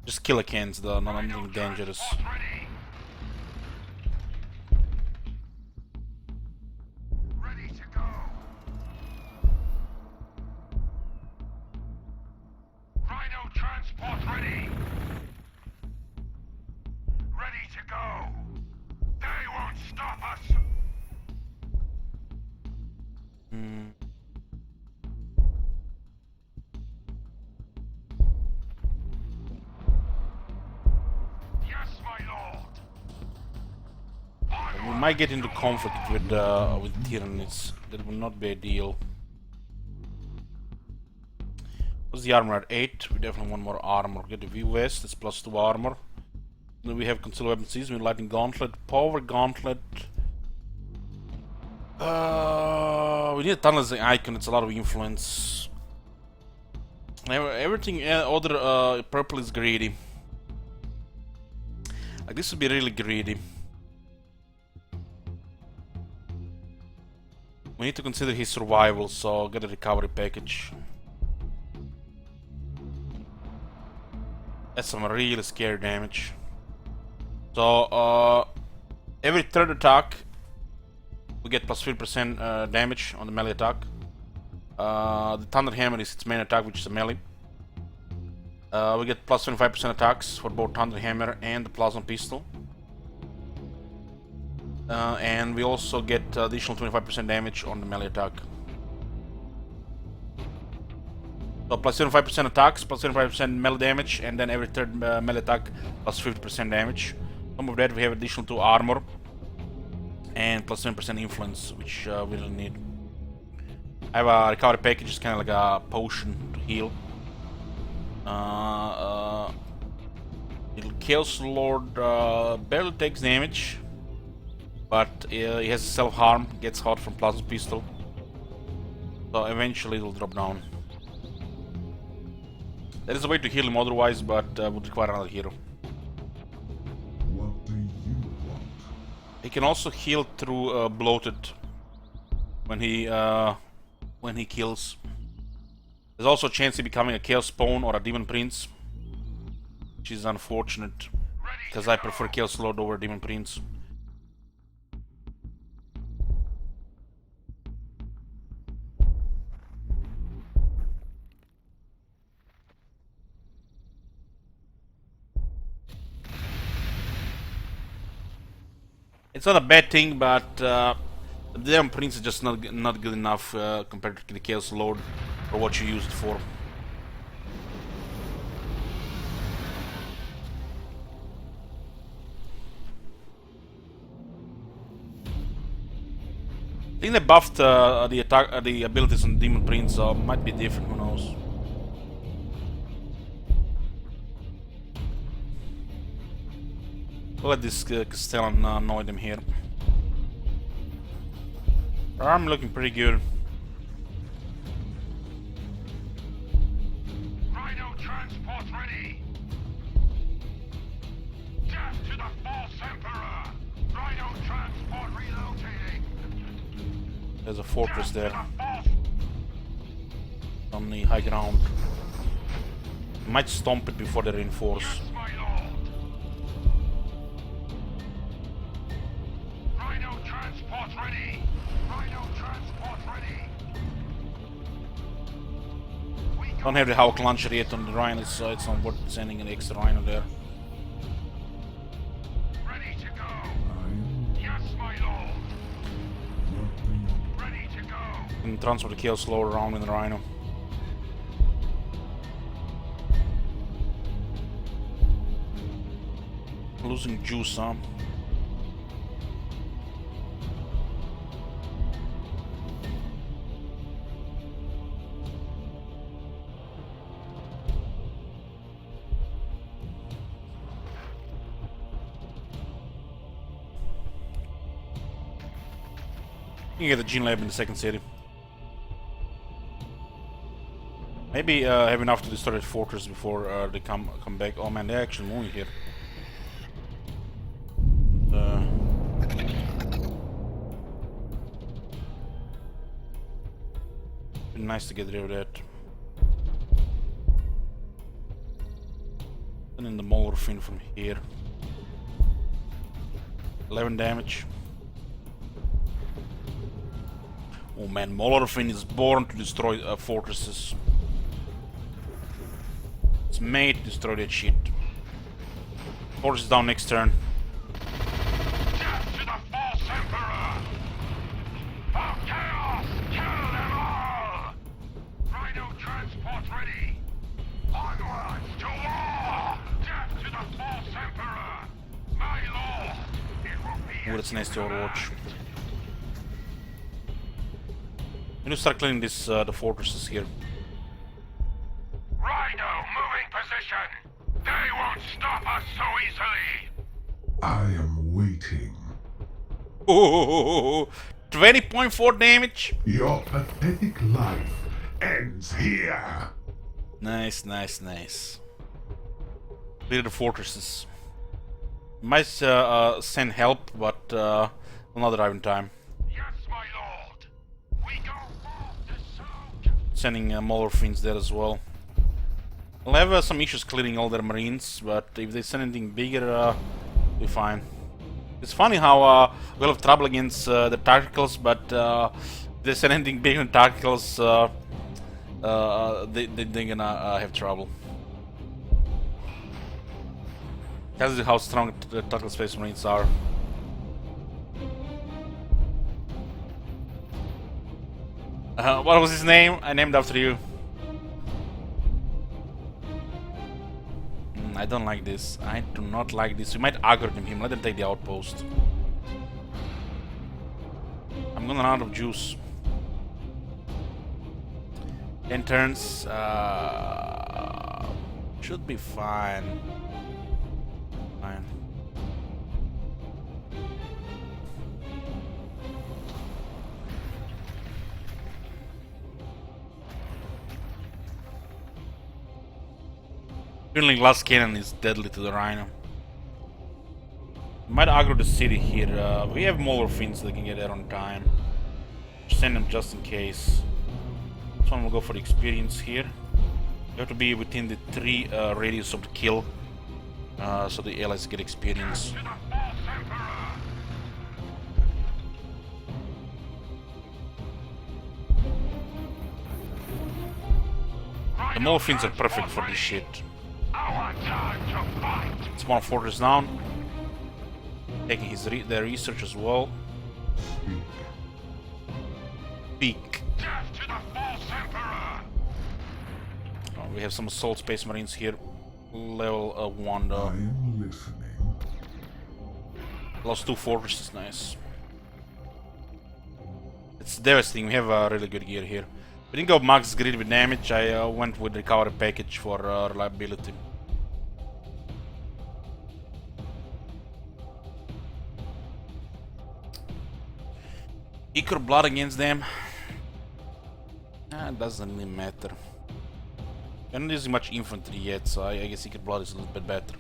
Just kill cans though, not anything dangerous. Ready to go. Rhino transport ready. Ready to go. They won't stop us. Yes, my lord. We might get into conflict with Tyranids. That would not be ideal. What's the armor at 8? We definitely want more armor. Get the V-Vest, that's +2 armor. Then we have Concealed Weapon Season, Lightning Gauntlet, Power Gauntlet. We need a Tantalizing Icon, it's a lot of influence. Everything other purple is greedy. Like this would be really greedy. We need to consider his survival, so get a recovery package. That's some really scary damage. So every third attack we get +3% damage on the melee attack. The Thunder Hammer is its main attack, which is a melee. We get +25% attacks for both Thunder Hammer and the Plasma Pistol. And we also get additional 25% damage on the melee attack. So +25% attacks, +25% melee damage, and then every third melee attack +50% damage. Some of that we have additional 2 armor and +10% influence, which we don't need. I have a recovery package, it's kind of like a potion to heal. Little Chaos Lord barely takes damage, but he has self-harm, gets hot from Plasma Pistol. So eventually it'll drop down. There is a way to heal him otherwise, but would require another hero. What do you want? He can also heal through Bloated when he kills. There's also a chance of becoming a Chaos Spawn or a Demon Prince, which is unfortunate because I prefer Chaos Lord over Demon Prince. It's not a bad thing, but the Demon Prince is just not good enough compared to the Chaos Lord for what you use it for. I think they buffed the attack, the abilities on Demon Prince, so might be different. Who knows? We'll let this Castellan annoy them here. I'm looking pretty good. Rhino transport ready. Death to the false emperor. Rhino transport relocating. There's a fortress there To the false. on the high ground. Might stomp it before they reinforce. Yes, my lord. Rhino transport ready. Rhino transport ready. We Don't have the Hawk launcher yet on the Rhino, so it's not worth sending an extra Rhino there. ready to go. I am Yes, my lord. what do you Ready to go. And transfer the Chaos Lord around with the Rhino. Losing juice, huh? You can get the Gene Lab in the second city. Maybe have enough to destroy that fortress before they come back. Oh man, they're actually moving here. Be nice to get rid of that. And then the Molorfin from here. 11 damage. Oh man, Molorfin is born to destroy fortresses. It's made to destroy that shit. Fortress is down next turn. Death to the false emperor. For chaos, kill them all. Rhino transport ready. Onwards to war. Death to the false emperor. My lord, it will be. Ooh, that's nice to Overwatch. We need to start cleaning this the fortresses here. Rhino moving position. They won't stop us so easily. I am waiting. Oh, 20.4 damage. Your pathetic life ends here. Nice, nice, nice. Clear the fortresses. Might send help, but will not arrive in time. Yes, my lord. We go forth to soak. Sending Molorfins there as well. I'll have some issues clearing all their marines, but if they send anything bigger, we'll be fine. It's funny how we'll have trouble against the tacticals, but if they send anything bigger than tacticals, they're gonna have trouble. Tells you how strong the tactical space marines are. What was his name? I named after you. I don't like this. I do not like this. We might aggro him. Let them take the outpost. I'm gonna run out of juice. 10 turns. Should be fine. Apparently Glass Cannon is deadly to the Rhino. Might aggro the city here. We have Mauler Fiends that can get there on time. Send them just in case. This one will go for the experience here. You have to be within the 3 radius of the kill. So the allies get experience. To the false emperor! The Mauler Fiends are perfect for this shit. Our time to fight! Small fortress down. Taking their research as well. Peak. Death to the false emperor! We have some assault space marines here. Level 1 I though. am listening. Lost 2 fortresses, nice. It's devastating, we have really good gear here. We didn't go max grid with damage, I went with recovery package for reliability. Ichor blood against them. It doesn't really matter. I'm not using much infantry yet, so I guess Ichor blood is a little bit better.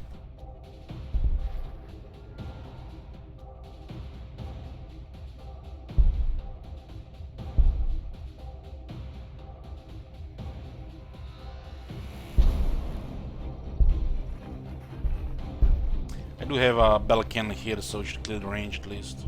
I do have a Bell Cannon here, so it should clear the range at least.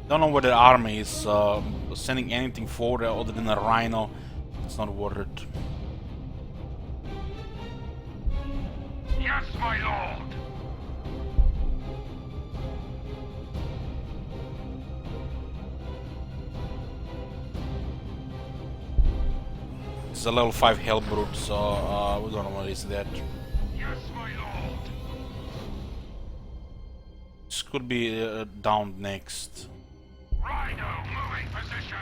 Don't know where the army is sending anything forward other than a Rhino. It's not worth it. Yes, my lord! It's a level 5 Hellbrute, so we don't know what is that. Yes, my lord! This could be down next. Rhino moving position!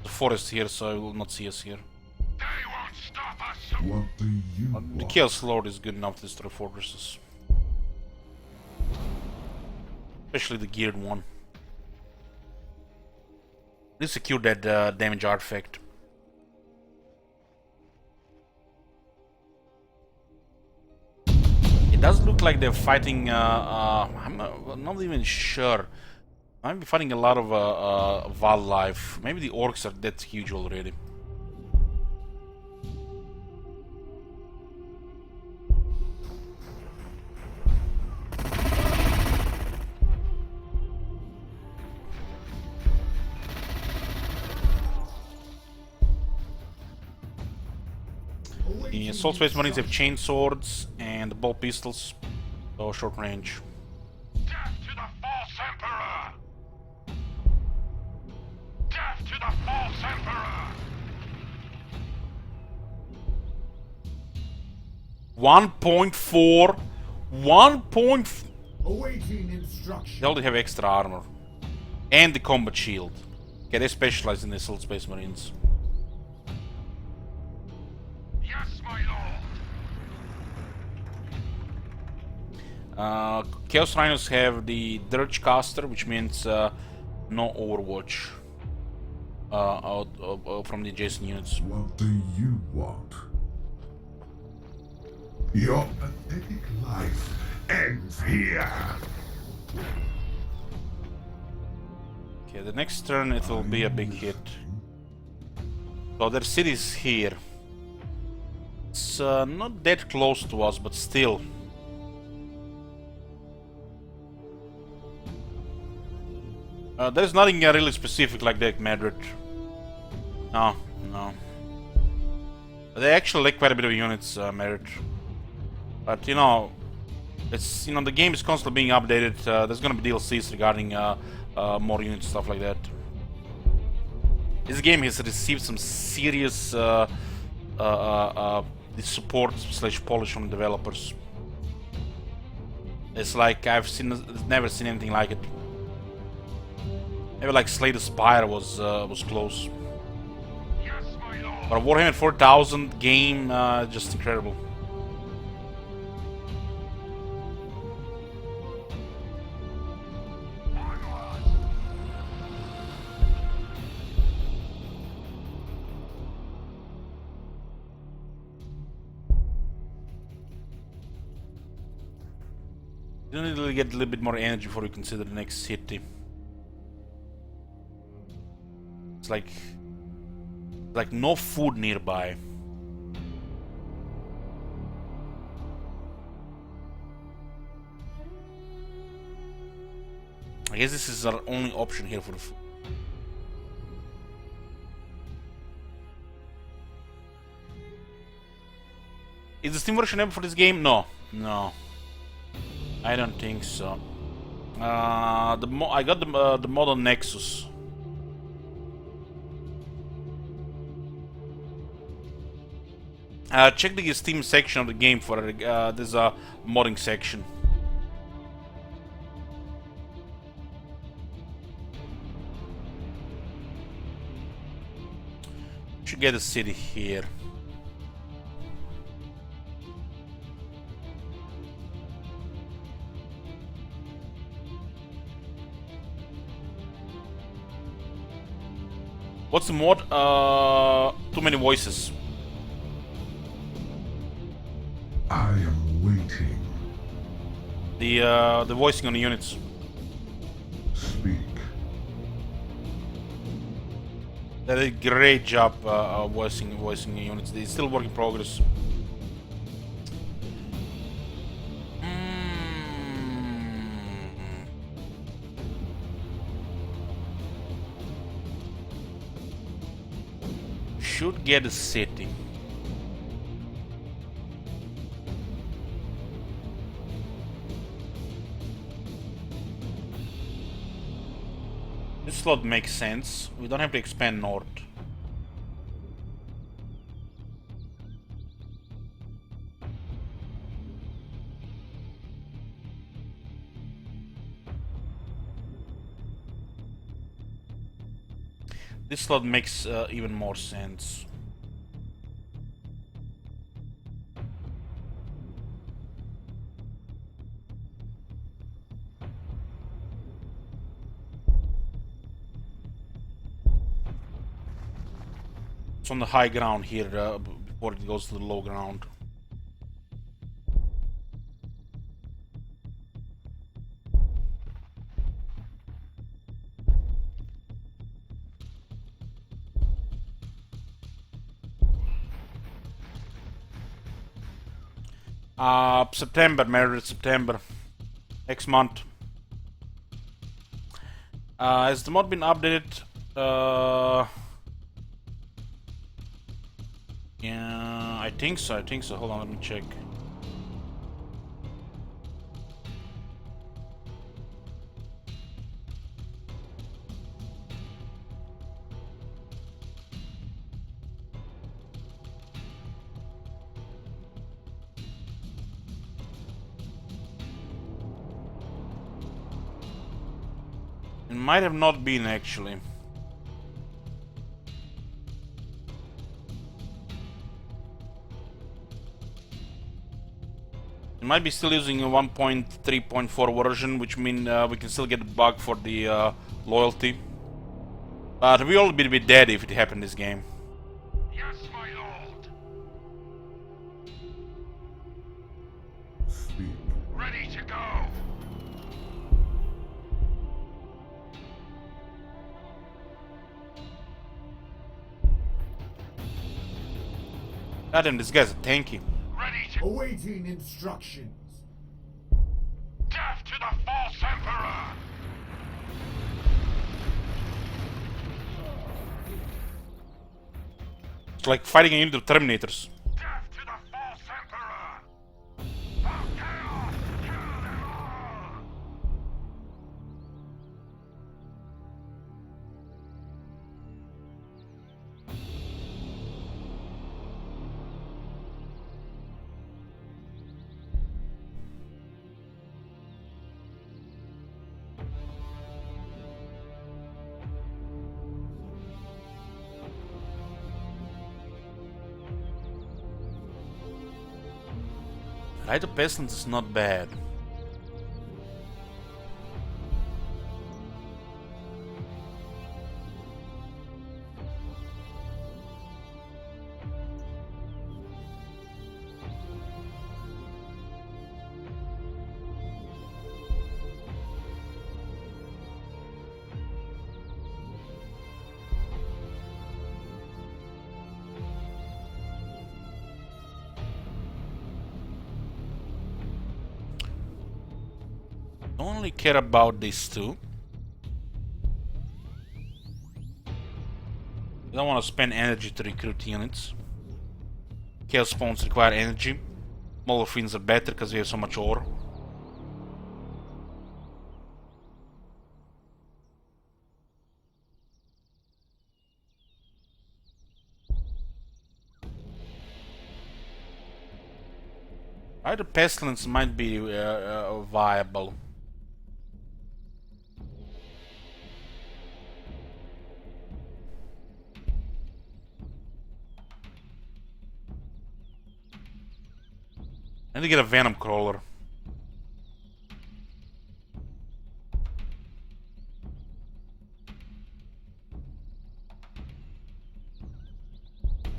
The forest here, so I will not see us here. They won't stop us! What do you The want? Chaos Lord is good enough to destroy fortresses. Especially the geared one. Let's secure that damage artifact. It does look like they're fighting, I'm not even sure. Might be fighting a lot of wildlife. Maybe the orcs are that huge already. The Assault Space Marines have chain swords and bow pistols, so short range. Death to the false emperor! Death to the false emperor! 1.4. 1. Awaiting instruction. They already have extra armor and the combat shield. Okay, they specialize in the Assault Space Marines. Yes, my lord! Chaos Rhinos have the Dirge Caster, which means no Overwatch from the adjacent units. What do you want? Your pathetic life ends here. Okay, the next turn it will be a big hit. So their city's here. It's not that close to us, but still. There's nothing really specific like that, Madrid. No. They actually lack quite a bit of units, Madrid. But you know, it's the game is constantly being updated. There's gonna be DLCs regarding more units, stuff like that. This game has received some serious support / polish from developers. It's like I've never seen anything like it. Maybe like Slay the Spire was close. Yes, my lord! But a Warhammer 4000 game, just incredible. You need to get a little bit more energy before you consider the next city. It's like no food nearby. I guess this is our only option here for the food. Is the Steam version ever for this game? No, no, I don't think so. I got the mod on Nexus. Check the Steam section of the game for there's a modding section. Should get a city here. What's the mod? Too many voices. I am waiting. The voicing on the units. Speak. They did a great job voicing the units. It's still work in progress. Should get a city. This slot makes sense. We don't have to expand north. This slot makes even more sense. It's on the high ground here before it goes to the low ground. September, married September. Next month. Has the mod been updated? Yeah, I think so. Hold on, let me check. It might have not been actually. It might be still using a 1.3.4 version, which means we can still get a bug for the loyalty. But we all be dead if it happened this game. Yes, my lord. Speak. Ready to go. God damn, this guy's a tanky. Ready to Awaiting instructions. death to the false emperor. It's like fighting a unit of Terminators. Death to the false emperor. For chaos, kill them all. Rite of Pestilence is not bad. Only care about these two. I don't want to spend energy to recruit units. Chaos spawns require energy. Smaller fiends are better because we have so much ore. Either pestilence might be viable. I need to get a venom crawler.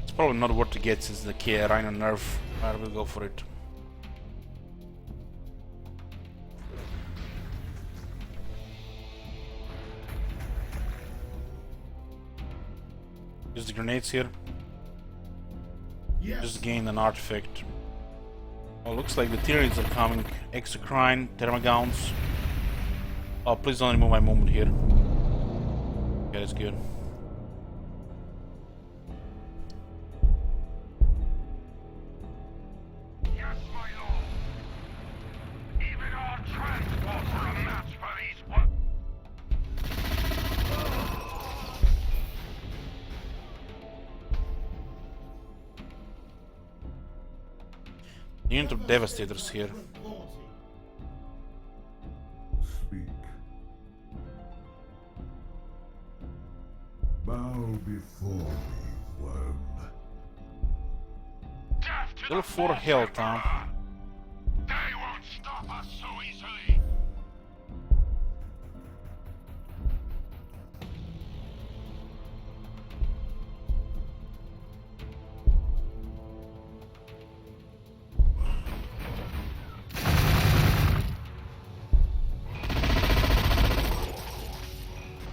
It's probably not worth to get since the Rhino nerf. I will go for it. Use the grenades here. Yes. Just gain an artifact. Oh, looks like the Tyrians are coming. Exocrine, Termagants. Oh, please don't remove my movement here. Okay, that's good. Yes, my lord. Even our transports are a match for these wo- Unit of Devastators here. Speak. Bow before me, worm. Death to Level the 4 Force Hell Town. Emperor. They won't stop us so easily.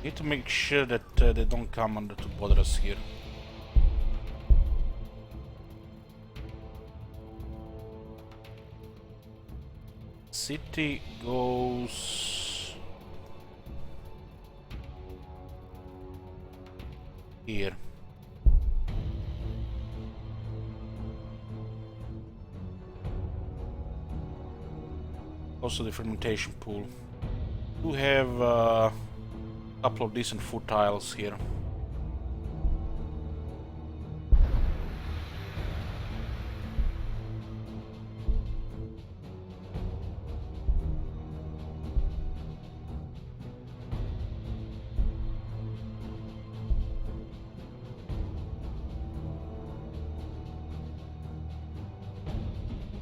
Need to make sure that they don't come under to bother us here. City goes here. Also the fermentation pool. We have a couple of decent food tiles here.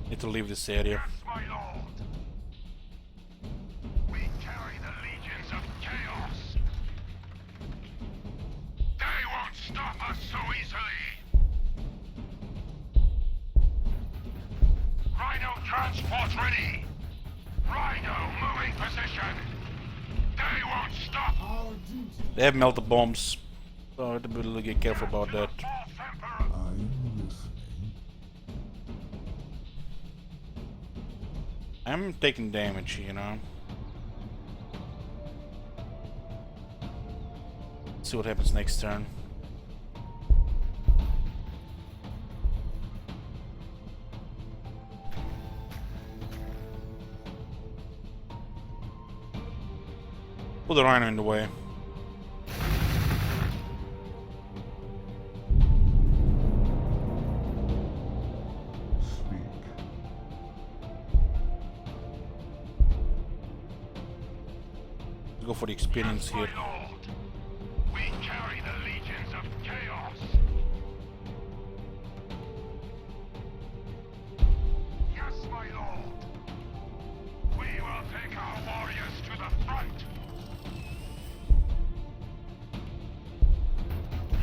Need to leave this area. Yes, my lord. We carry the legions of chaos. They won't stop us so easily. Rhino transport ready. Rhino moving position. They won't stop. Our duty. They have melted bombs, so I have to be a little get careful about that. Force Emperor. I am listening. I'm taking damage, you know. See what happens next turn. Put the Rhino in the way. Speak. Go for the experience here. My lord. We carry the legions of chaos. Yes, my lord. We will take our warriors to the front.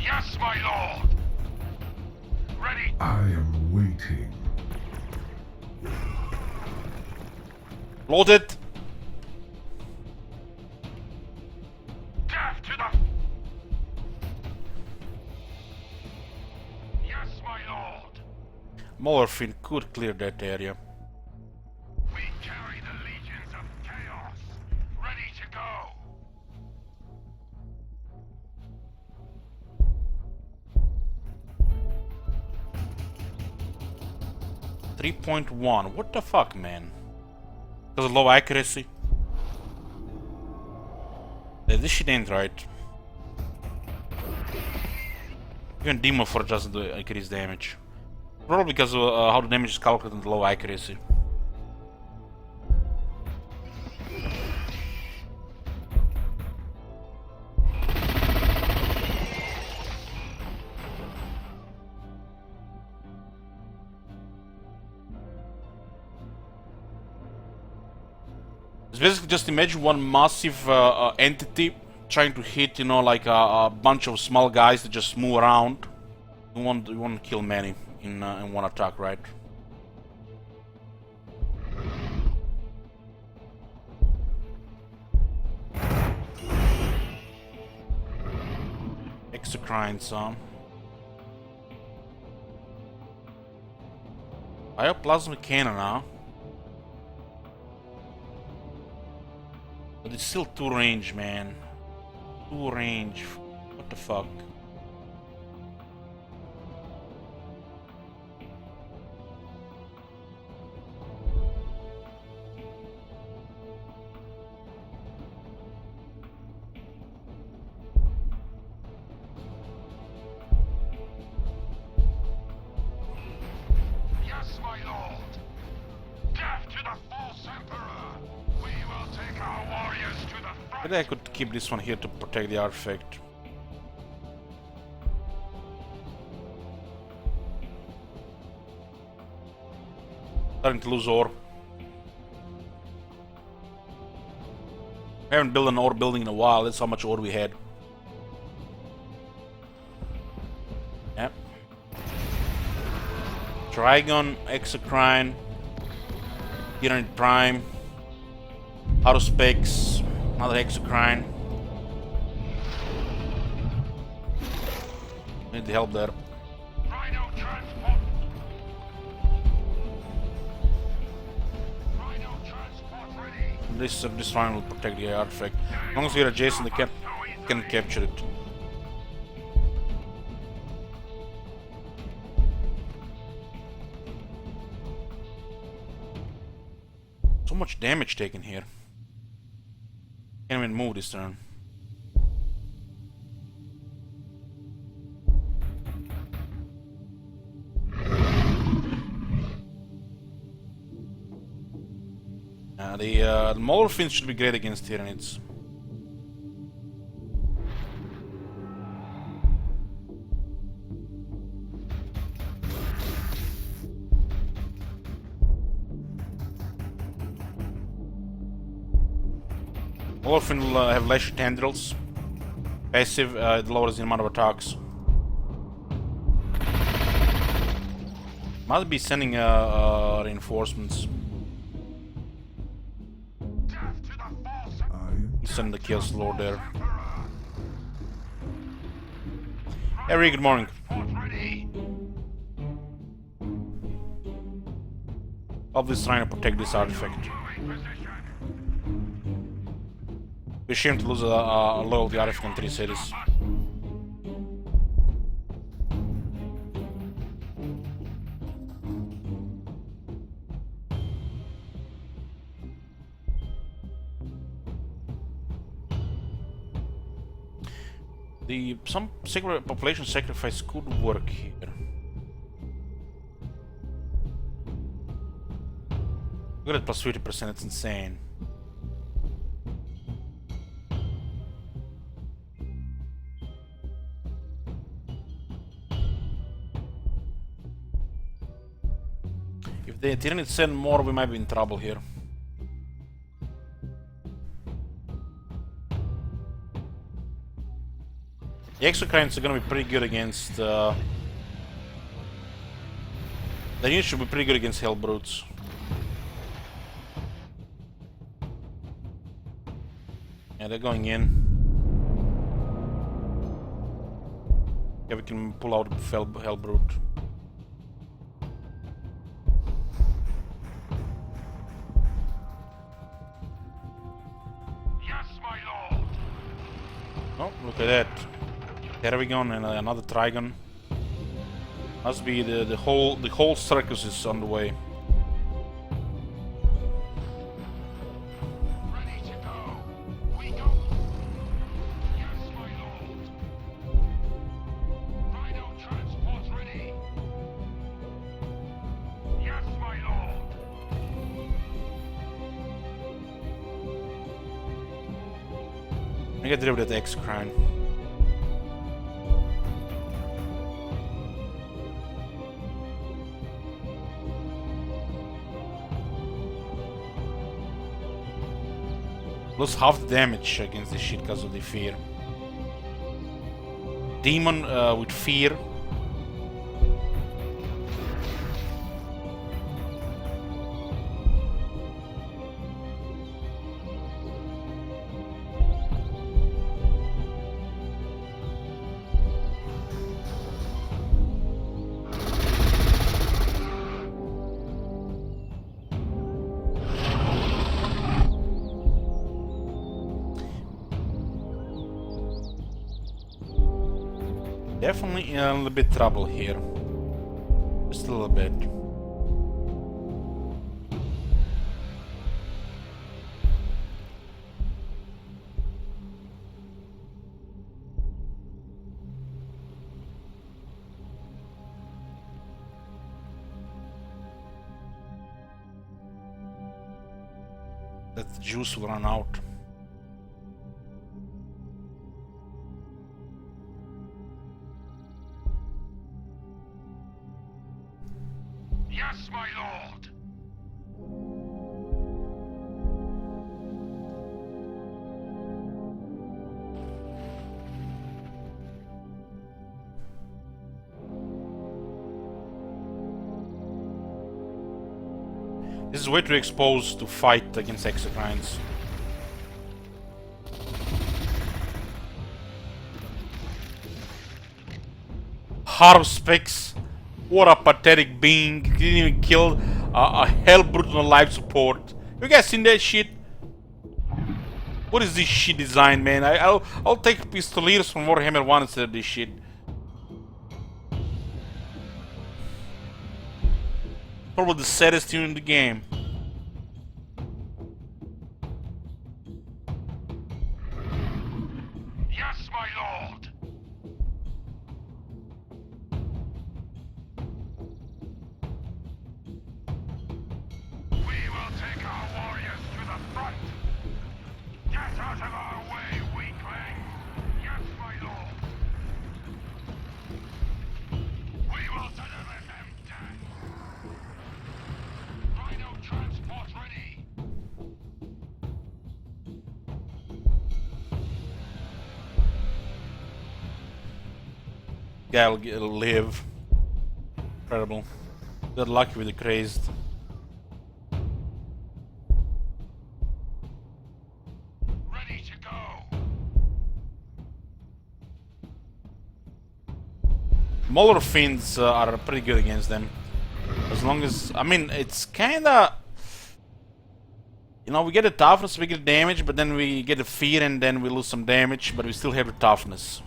Yes, my lord. Ready. I am waiting. Loaded! Death to the... Yes, my lord. Molorfin could clear that area. We carry the legions of chaos. 3.1. What the fuck, man? Because of low accuracy? Yeah, this shit ain't right. Even Demon Forge doesn't increase damage. Probably because of how the damage is calculated and low accuracy. It's basically just imagine one massive entity trying to hit, you know, like a bunch of small guys that just move around. You want to kill many in one attack, right? Exocrine, son. Bioplasmic cannon, huh? But it's still 2 range, man. 2 range. What the fuck? Yes, my lord. Death to the false emperor. We will take our warriors to the front. Maybe I could keep this one here to protect the artifact. Starting to lose ore. I haven't built an ore building in a while. That's how much ore we had. Yep. Trigon, Exocrine, Tyranid Prime, Autospex, another Exocrine. Need the help there. Rhino transport. Rhino transport ready. This Rhino will protect the artifact. As long as we're adjacent, they can capture it. So much damage taken here. Can't even move this turn. The Molorphins should be great against Tyranids. Molorphin will have less tendrils. Passive, it lowers the amount of attacks. Must be sending reinforcements. Death to the false Send the kills lord there. Harry, good morning. emperor ready. Obviously trying to protect this artifact. Moving position. Be ashamed to lose a loyalty artifact in 3 cities. Some population sacrifice could work here. Look at that plus 50%, it's insane. If they didn't send more, we might be in trouble here. The Exocrines are gonna be pretty good against the unit should be pretty good against Hellbrutes. Yeah, they're going in. Yeah, we can pull out Hellbrute. Yes, my lord. Oh, look at that. Tervigon and another Trigon. Must be the whole circus is on the way. I get rid of that Exocrine. Lose half the damage against this shit because of the fear. Demon with fear. Definitely in a little bit trouble here. Just a little bit. That juice will run out. Yes, my lord. This is way too exposed to fight against Exocrines. Haruspex, what a pathetic being. He didn't even kill a hell brutal life support. You guys seen that shit? What is this shit design, man? I'll take Pistoleers from Warhammer 1 instead of this shit. Probably the saddest tune in the game. Yes, my lord. We will take our warriors to the front. Get out of our way, weakling. Yes, my lord. We will deliver them dead. Rhino transport ready. Guy'll live. Incredible. Got lucky with the crazed. Ready to go. Mauler Fiends are pretty good against them. As long as... I mean, it's kinda... You know, we get the toughness, we get damage, but then we get the fear and then we lose some damage, but we still have the toughness.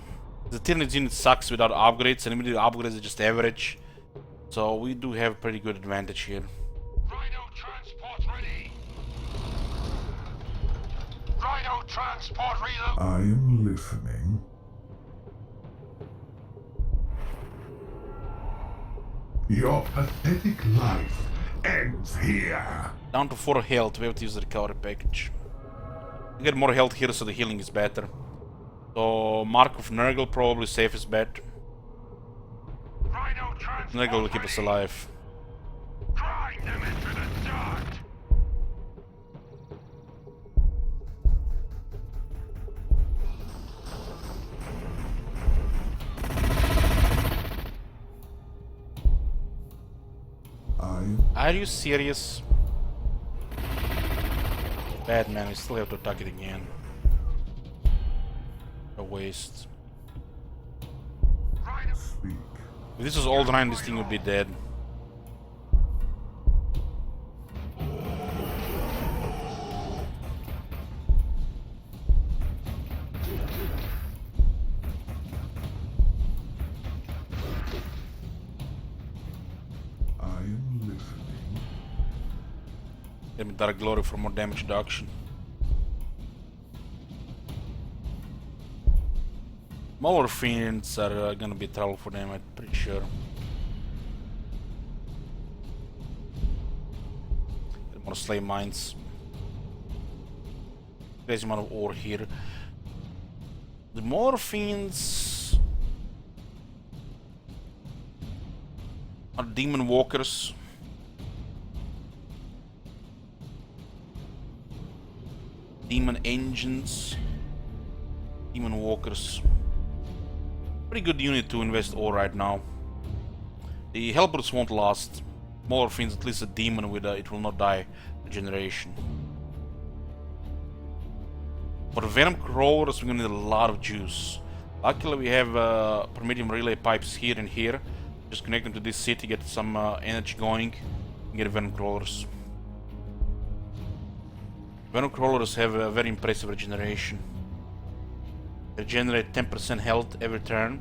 The Tyranids unit sucks without upgrades, and immediate upgrades are just average. So we do have a pretty good advantage here. Rhino transport ready. Rhino transport reload. I am listening. Your pathetic life ends here. Down to 4 health, we have to use the recovery package. We get more health here, so the healing is better. So Mark of Nurgle probably safest bet. Rhino transport Nurgle will keep us ready. alive. Grind them into the dirt. Are you serious? Bad man, we still have to attack it again. A waste. Rhino. Speak. If this was old Rhine, this thing would be dead. I am listening. Let me Dark Glory for more damage reduction. Mauler Fiends are gonna be trouble for them, I'm pretty sure. Get more Slave Mines. Crazy amount of ore here. The Morphines are demon walkers. Demon engines. Demon walkers. Pretty good unit to invest all right now. The Hellbrutes won't last. Morphines, at least a demon with it will not die regeneration. For Venom Crawlers, we're gonna need a lot of juice. Luckily, we have Prometheum relay pipes here and here. Just connect them to this city, get some energy going, and get Venom Crawlers. Venom Crawlers have a very impressive regeneration. They regenerate 10% health every turn,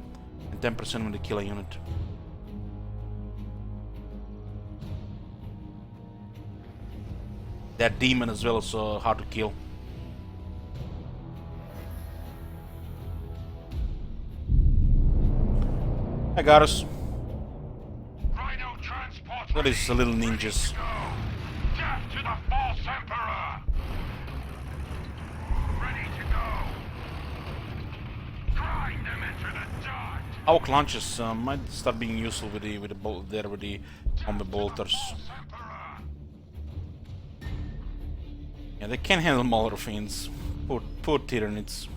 and 10% when they kill a unit. That demon as well is hard to kill. I got us. Rhino transport. That is a little ninjas. Death to the false emperor. Ready to go. Grind them into the dust. Our launches might start being useful with the combi bolters. False emperor. Yeah, they can't handle Morphines. Poor Tyranids.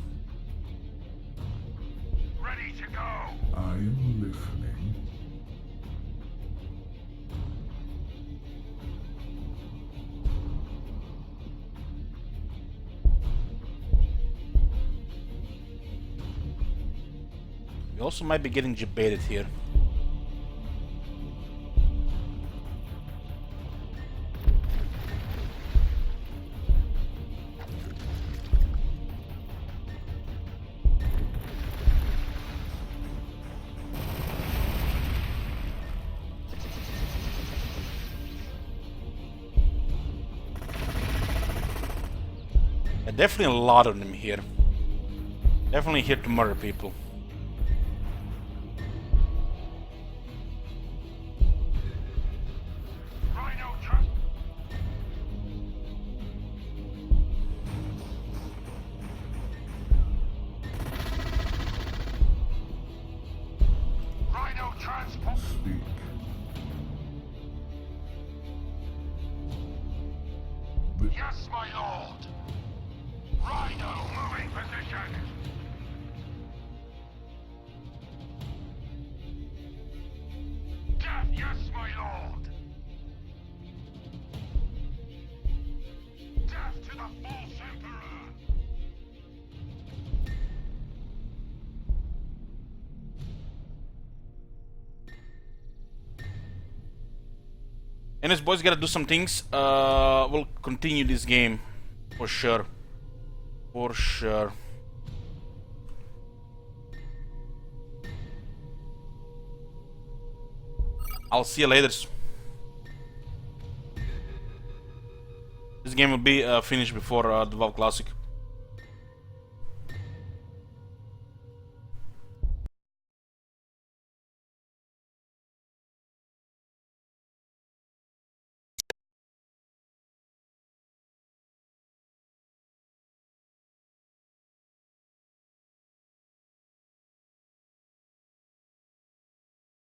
Ready to go. I am listening. We also might be getting debated here. Definitely a lot of them here. Definitely here to murder people. Rhino trans. Rhino transport. Speak. The Yes, my lord. Rhino moving position. Death, yes, my lord. Death to the false emperor. Anyways, boys, gotta do some things. We'll continue this game for sure. For sure. I'll see you later. This game will be finished before the WoW Classic.